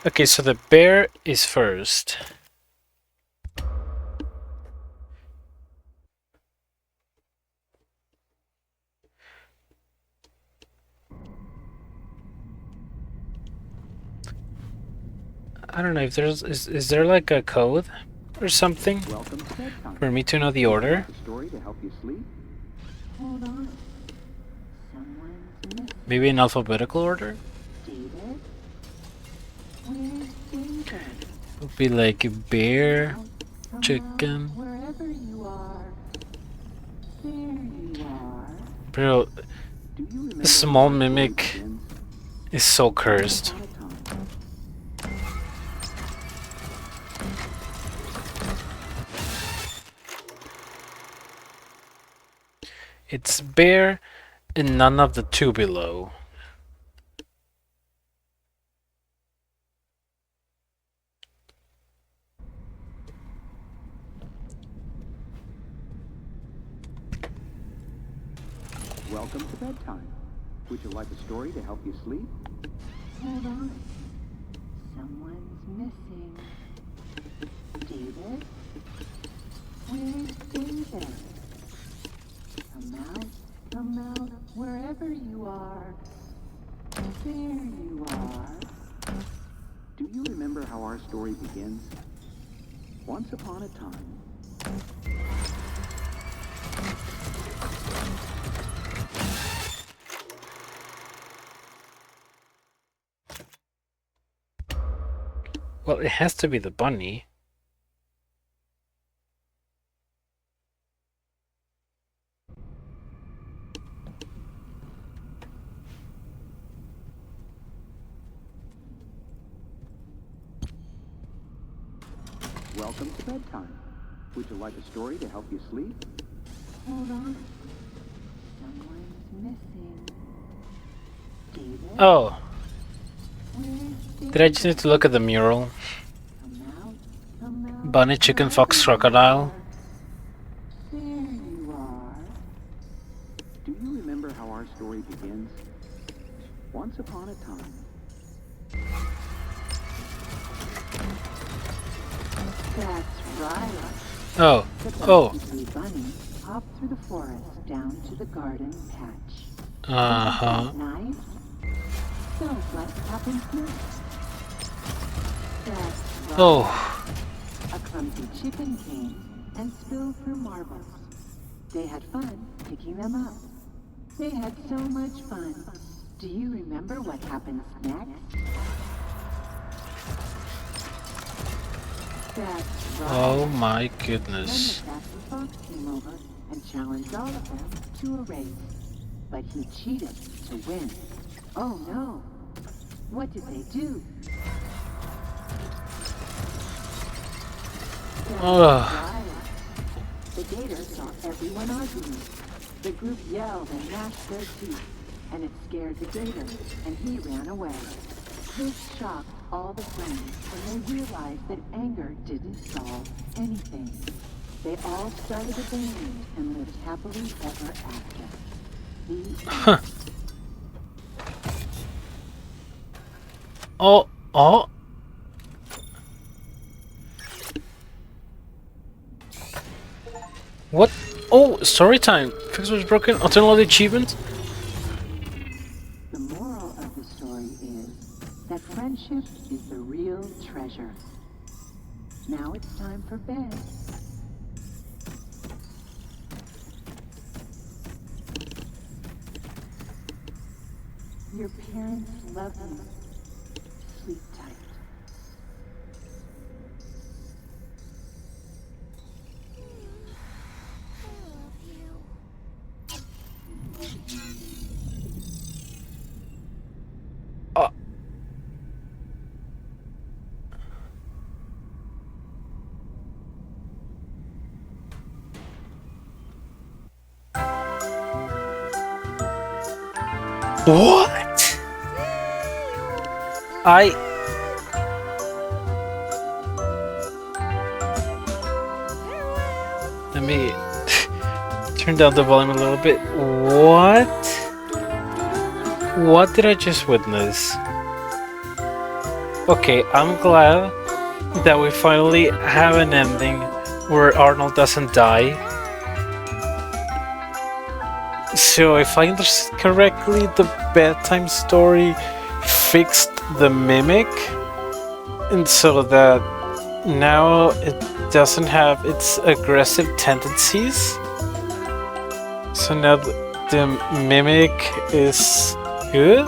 Okay, so the bear is first. I don't know if there's is there like a code or something for me to know the order? Story to help you sleep? Hold on. Someone's missing. Maybe in alphabetical order? David? Where's David? Would be like bear, chicken. Wherever you are. There you are. Bro, the small mimic is so cursed. It's bear and none of the two below. Welcome to bedtime. Would you like a story to help you sleep? Hold on. Someone's missing. David? Where's David? Come out, wherever you are. There you are. Do you remember how our story begins? Once upon a time. Well, it has to be the bunny. Welcome to bedtime. Would you like a story to help you sleep? Hold on. Someone's missing. David? Oh. Where's Did I just need to look at the mural? Come out. Bunny, chicken, fox, crocodile. There you are. Do you remember how our story begins? Once upon a time. That's right. Oh. Oh. The bunny hopped through the forest down to the garden patch. Uh-huh. Nice. Sounds like it happens next. That's right. Oh. A clumsy chicken came and spilled her marbles. They had fun picking them up. They had so much fun. Do you remember what happens next? That's right. Oh my goodness. Then the sassy fox came over and challenged all of them to a race. But he cheated to win. Oh no. What did they do? Ugh. The gator saw everyone arguing. The group yelled and gnashed their teeth, and it scared the gator, and he ran away. This shocked all the friends when they realized that anger didn't solve anything. They all started a band and lived happily ever after. The Oh. What? Oh, story time. Fix was broken. Until all the achievement. The moral of the story is that friendship is the real treasure. Now it's time for bed. Your parents love you. Sleep tight. What? I... Let me turn down the volume a little bit. What? What did I just witness? Okay, I'm glad that we finally have an ending where Arnold doesn't die. So if I understood correctly, the bedtime story fixed the mimic, and so that now it doesn't have its aggressive tendencies. So now the mimic is good?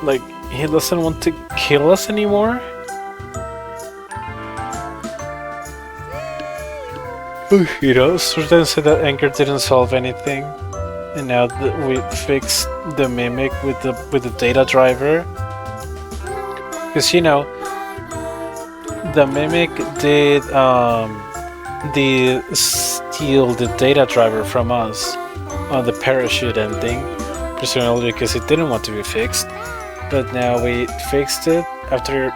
Like, he doesn't want to kill us anymore? You know, Sultan said that anger didn't solve anything, and now that we fixed the mimic with the data driver. Because, you know, the mimic did steal the data driver from us on the parachute ending, presumably because it didn't want to be fixed. But now we fixed it after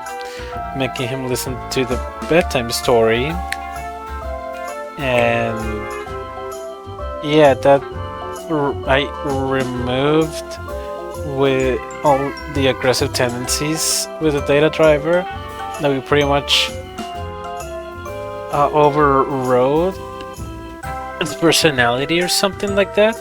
making him listen to the bedtime story. And yeah, that I removed with all the aggressive tendencies with the data driver. That we pretty much overrode its personality or something like that.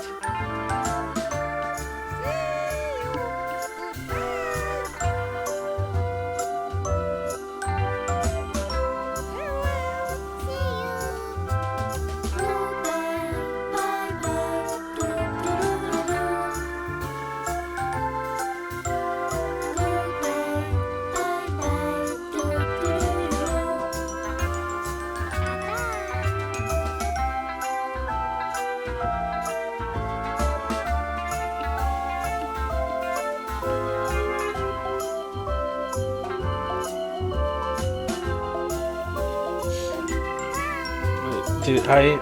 Dude, I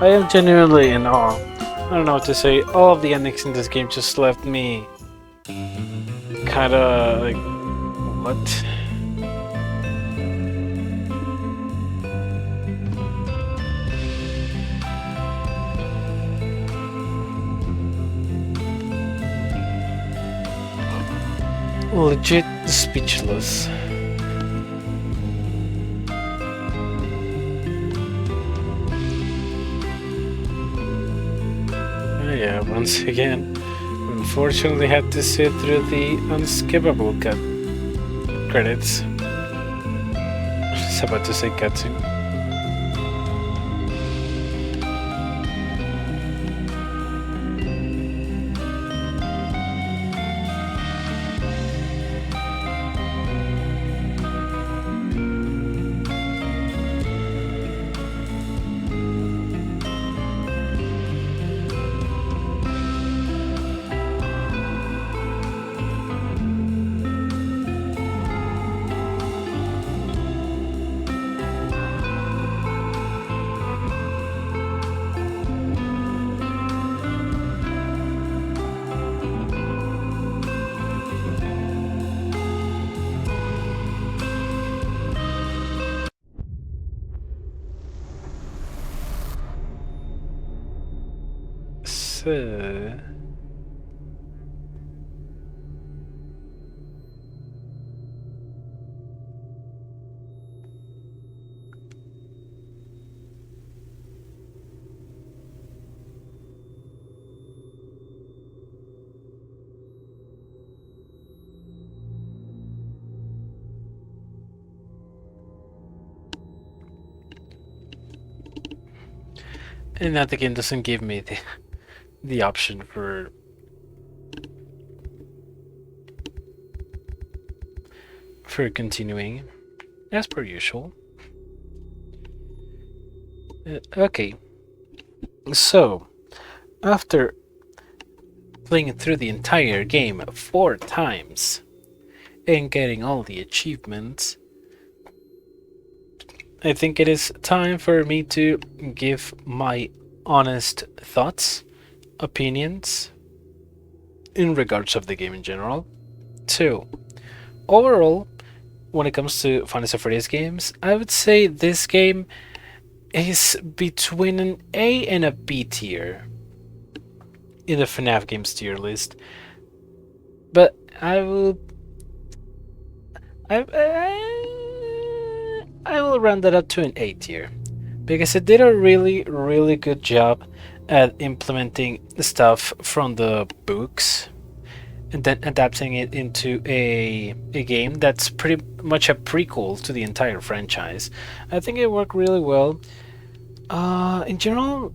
am genuinely in awe. I don't know what to say. All of the endings in this game just left me kinda like, what? Legit speechless. Yeah, once again, we unfortunately had to sit through the unskippable credits. I was about to say cutscene. So... And that the game doesn't give me the option for continuing, as per usual. Okay, so after playing through the entire game 4 times and getting all the achievements, I think it is time for me to give my honest thoughts, opinions in regards of the game in general. So, overall, when it comes to Fantasy Freddy's games, I would say this game is between an A and a B tier in the FNAF games tier list. But I will round that up to an A tier because it did a really good job at implementing stuff from the books and then adapting it into a game that's pretty much a prequel to the entire franchise. I think it worked really well. In general,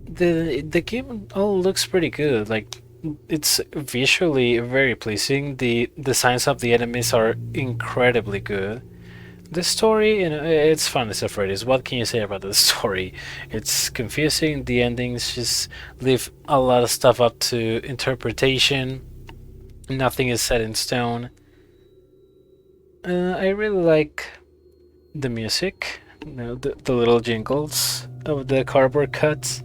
the game all looks pretty good. Like, it's visually very pleasing. The designs of the enemies are incredibly good. The story, it's Fantasy Freddy's. What can you say about the story? It's confusing. The endings just leave a lot of stuff up to interpretation. Nothing is set in stone. I really like the music. The little jingles of the cardboard cuts.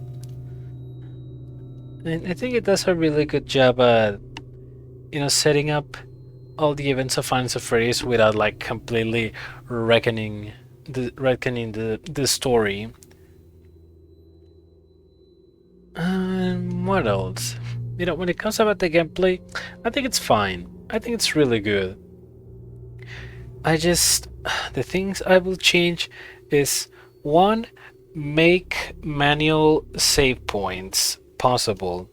And I think it does a really good job at, setting up all the events of Fantasy Freddy's without like completely reckoning the story. What else? When it comes about the gameplay, I think it's fine. I think it's really good. The things I will change is, one, make manual save points possible.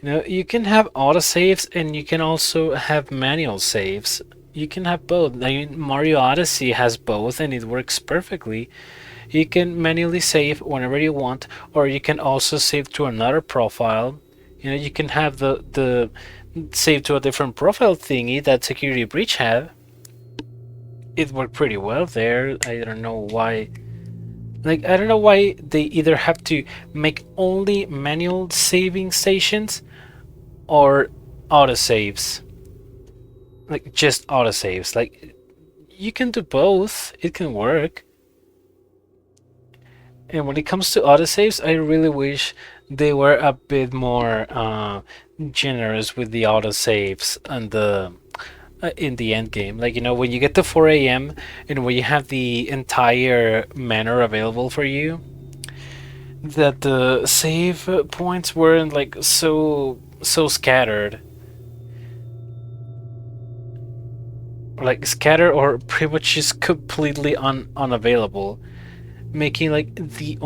You can have autosaves and you can also have manual saves. You can have both. Mario Odyssey has both and it works perfectly. You can manually save whenever you want, or you can also save to another profile. You can have the save to a different profile thingy that Security Breach had. It worked pretty well there. I don't know why. I don't know why they either have to make only manual saving stations or autosaves. Just autosaves. You can do both. It can work. And when it comes to autosaves, I really wish they were a bit more generous with the autosaves and in the end game. When you get to 4 a.m. and when you have the entire manor available for you, that the save points weren't so scattered. Scattered or pretty much just completely unavailable, making the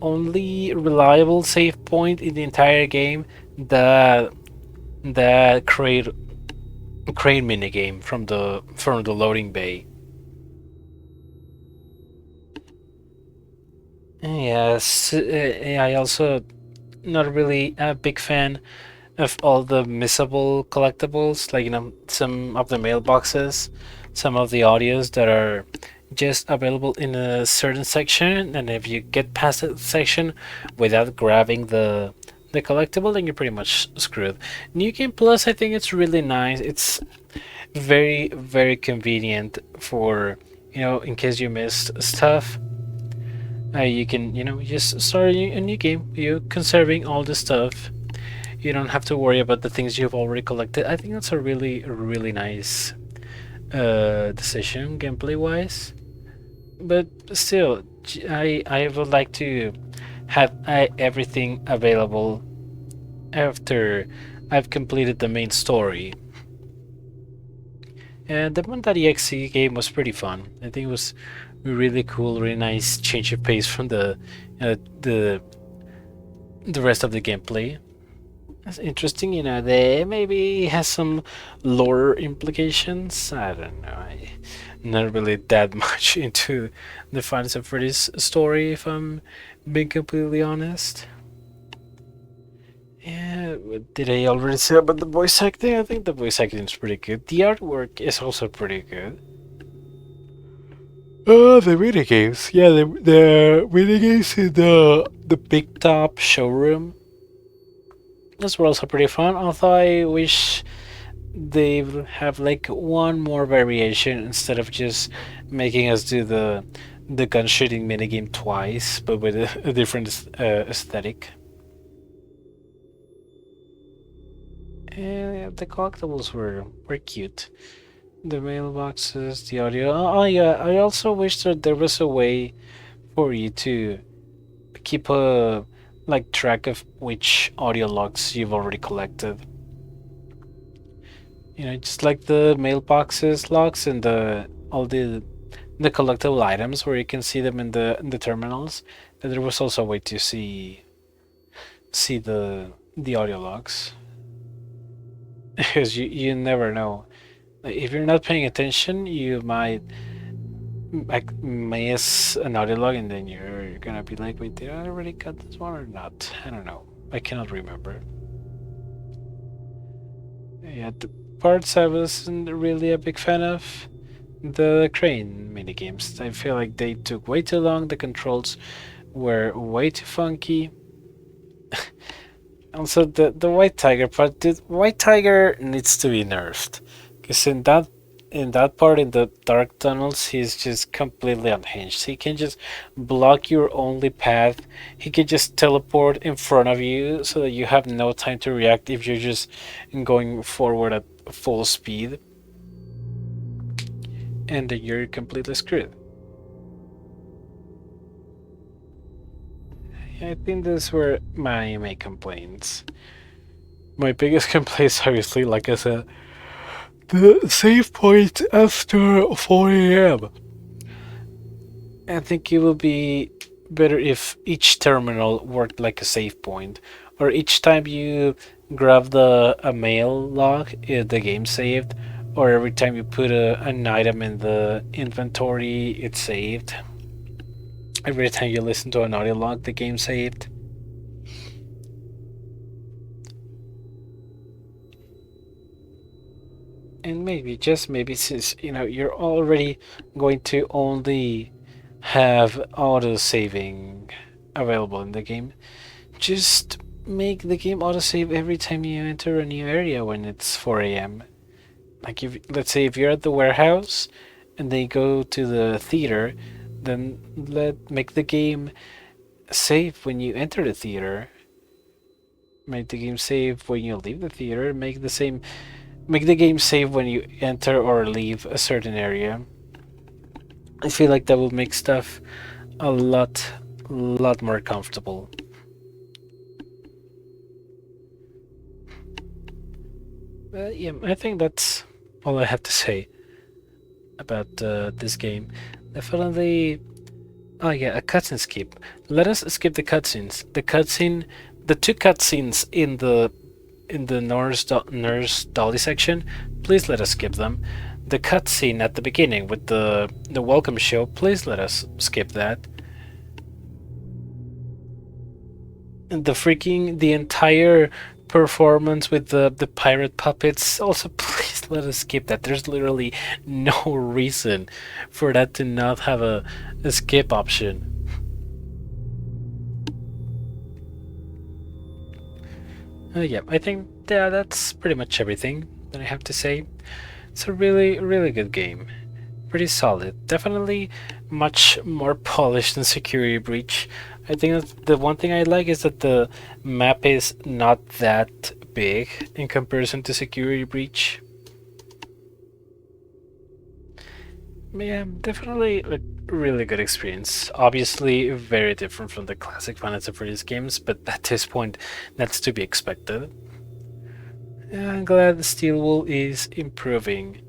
only reliable save point in the entire game that crane minigame from the loading bay. Yes, I also not really a big fan of all the missable collectibles, some of the mailboxes, some of the audios that are just available in a certain section, and if you get past that section without grabbing the collectible, then you're pretty much screwed. New Game Plus, I think it's really nice. It's very, very convenient for, in case you missed stuff. You can, just start a new game. You're conserving all the stuff. You don't have to worry about the things you've already collected. I think that's a really, really nice decision, gameplay-wise. But still, I would like to have everything available after I've completed the main story. And the Mon.exe game was pretty fun. I think it was really cool, really nice change of pace from the rest of the gameplay. That's interesting, you know, they maybe has some lore implications. I don't know. I not really that much into the Final Freddy's story, if I'm being completely honest. Yeah, did I already say about the voice acting? I think the voice acting is pretty good. The artwork is also pretty good. Oh, the mini games. Yeah, the mini games in the big top showroom. Those were also pretty fun. Although I wish they would have like one more variation instead of just making us do the gun shooting minigame twice, but with a different aesthetic. And the collectibles were cute. The mailboxes, the audio. Oh yeah, I also wish that there was a way for you to keep a like track of which audio logs you've already collected. You know, just like the mailboxes logs and all the collectible items where you can see them in the terminals. And there was also a way to see the audio logs. Because you never know. If you're not paying attention, you might like miss an audio log, and then you're gonna be like, wait, did I already cut this one or not? I don't know. I cannot remember. Yeah, the parts I wasn't really a big fan of. The crane minigames. I feel like they took way too long. The controls were way too funky. Also, the white tiger part. The white tiger needs to be nerfed, because in that part in the dark tunnels, he's just completely unhinged. He can just block your only path. He can just teleport in front of you so that you have no time to react if you're just going forward at full speed, and then you're completely screwed. I think those were my main complaints. My biggest complaints, obviously, like I said, the save point after 4 a.m. I think it would be better if each terminal worked like a save point, or each time you grab a mail log, the game saved, or every time you put an item in the inventory, it's saved. Every time you listen to an audio log, the game saved. And maybe, just maybe, since you know you're already going to only have auto saving available in the game, just make the game auto save every time you enter a new area when it's 4 a.m. Like, if let's say if you're at the warehouse and they go to the theater, then make the game save when you enter the theater. Make the game save when you leave the theater. Make the game save when you enter or leave a certain area. I feel like that will make stuff a lot more comfortable. Yeah, I think that's all I have to say about this game. Definitely. Oh yeah, a cutscene skip. Let us skip the cutscenes. The two cutscenes in the nurse dolly section. Please let us skip them. The cutscene at the beginning with the welcome show. Please let us skip that. And the entire performance with the pirate puppets. Also, please let us skip that. There's literally no reason for that to not have a skip option. Yeah, I think that's pretty much everything that I have to say. It's a really good game. Pretty solid. Definitely much more polished than Security Breach. I think that the one thing I like is that the map is not that big in comparison to Security Breach. Yeah, definitely a really good experience. Obviously very different from the classic Final Fantasy games, but at this point that's to be expected. I'm glad Steelwool is improving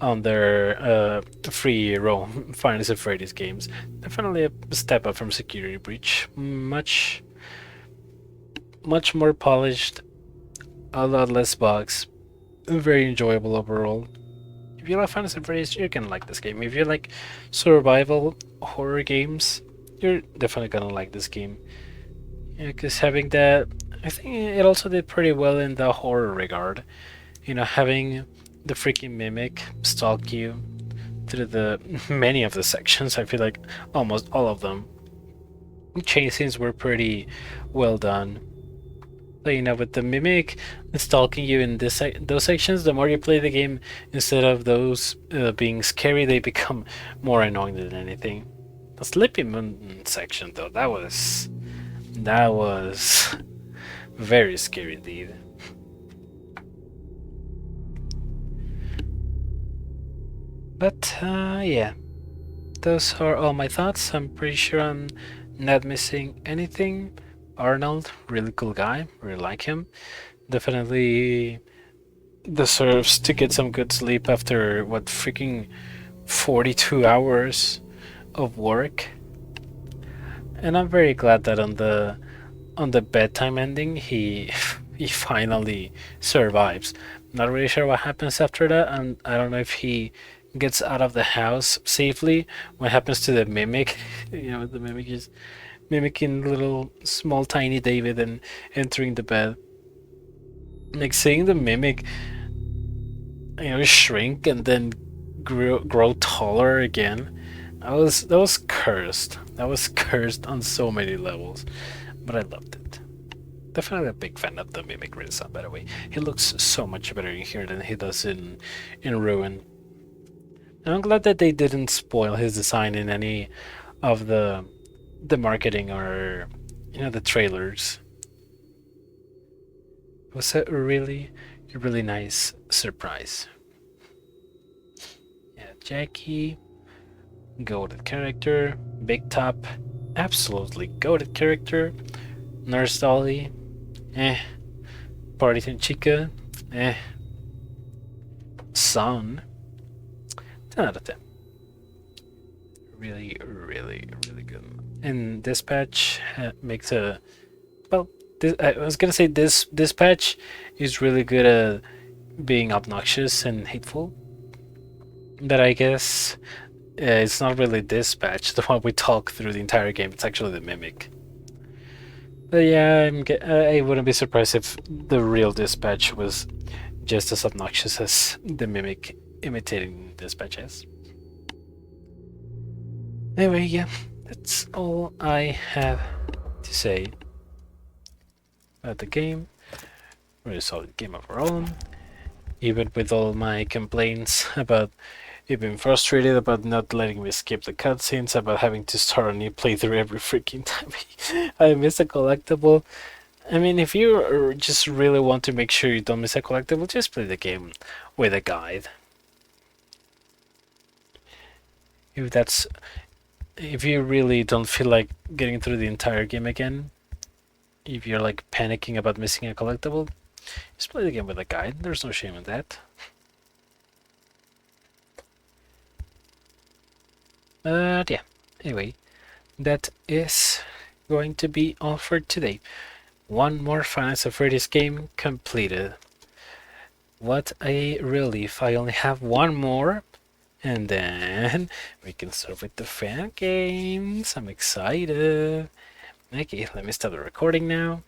on their free roam Final Fantasy games. Definitely a step up from Security Breach. Much more polished, a lot less bugs, very enjoyable overall. If you like Fantasy Freddy's, you're gonna like this game. If you like survival horror games, you're definitely gonna like this game. Yeah, because having that, I think it also did pretty well in the horror regard. You know, having the freaking mimic stalk you through the many of the sections. I feel like almost all of them. Chase scenes were pretty well done. So, you know, with the mimic stalking you in those sections, the more you play the game, instead of those being scary, they become more annoying than anything. The Sleepy Moon section, though, that was very scary indeed. But yeah, those are all my thoughts. I'm pretty sure I'm not missing anything. Arnold, really cool guy, really like him. Definitely deserves to get some good sleep after what freaking 42 hours of work. And I'm very glad that on the bedtime ending he he finally survives. Not really sure what happens after that, and I don't know if he gets out of the house safely. What happens to the mimic? You know, the mimic is mimicking little small tiny David and entering the bed. Like seeing the mimic, you know, shrink and then grow taller again. That was cursed. That was cursed on so many levels, but I loved it. Definitely a big fan of the mimic redesign, by the way. He looks so much better in here than he does in Ruin. And I'm glad that they didn't spoil his design in any of the marketing or, you know, the trailers. It was a really nice surprise. Yeah, Jackie, goated character. Big Top, absolutely goated character. Nurse Dolly, Party Chica, Son, 10 out of 10. Really good. And Dispatch makes a, well, I was gonna say this Dispatch is really good at being obnoxious and hateful. But I guess it's not really Dispatch, the one we talk through the entire game. It's actually the Mimic. But yeah, I wouldn't be surprised if the real Dispatch was just as obnoxious as the Mimic imitating Dispatch is. Anyway, yeah, that's all I have to say about the game. Really solid game overall. Even with all my complaints about being frustrated about not letting me skip the cutscenes, about having to start a new playthrough every freaking time I miss a collectible. I mean, if you just really want to make sure you don't miss a collectible, just play the game with a guide. If you really don't feel like getting through the entire game again, if you're like panicking about missing a collectible, just play the game with a guide. There's no shame in that. But yeah, anyway, that is going to be all for today. One more Fantasy Freddy's game completed. What a relief. I only have one more, and then we can start with the fan games. I'm excited. Okay, let me stop the recording now.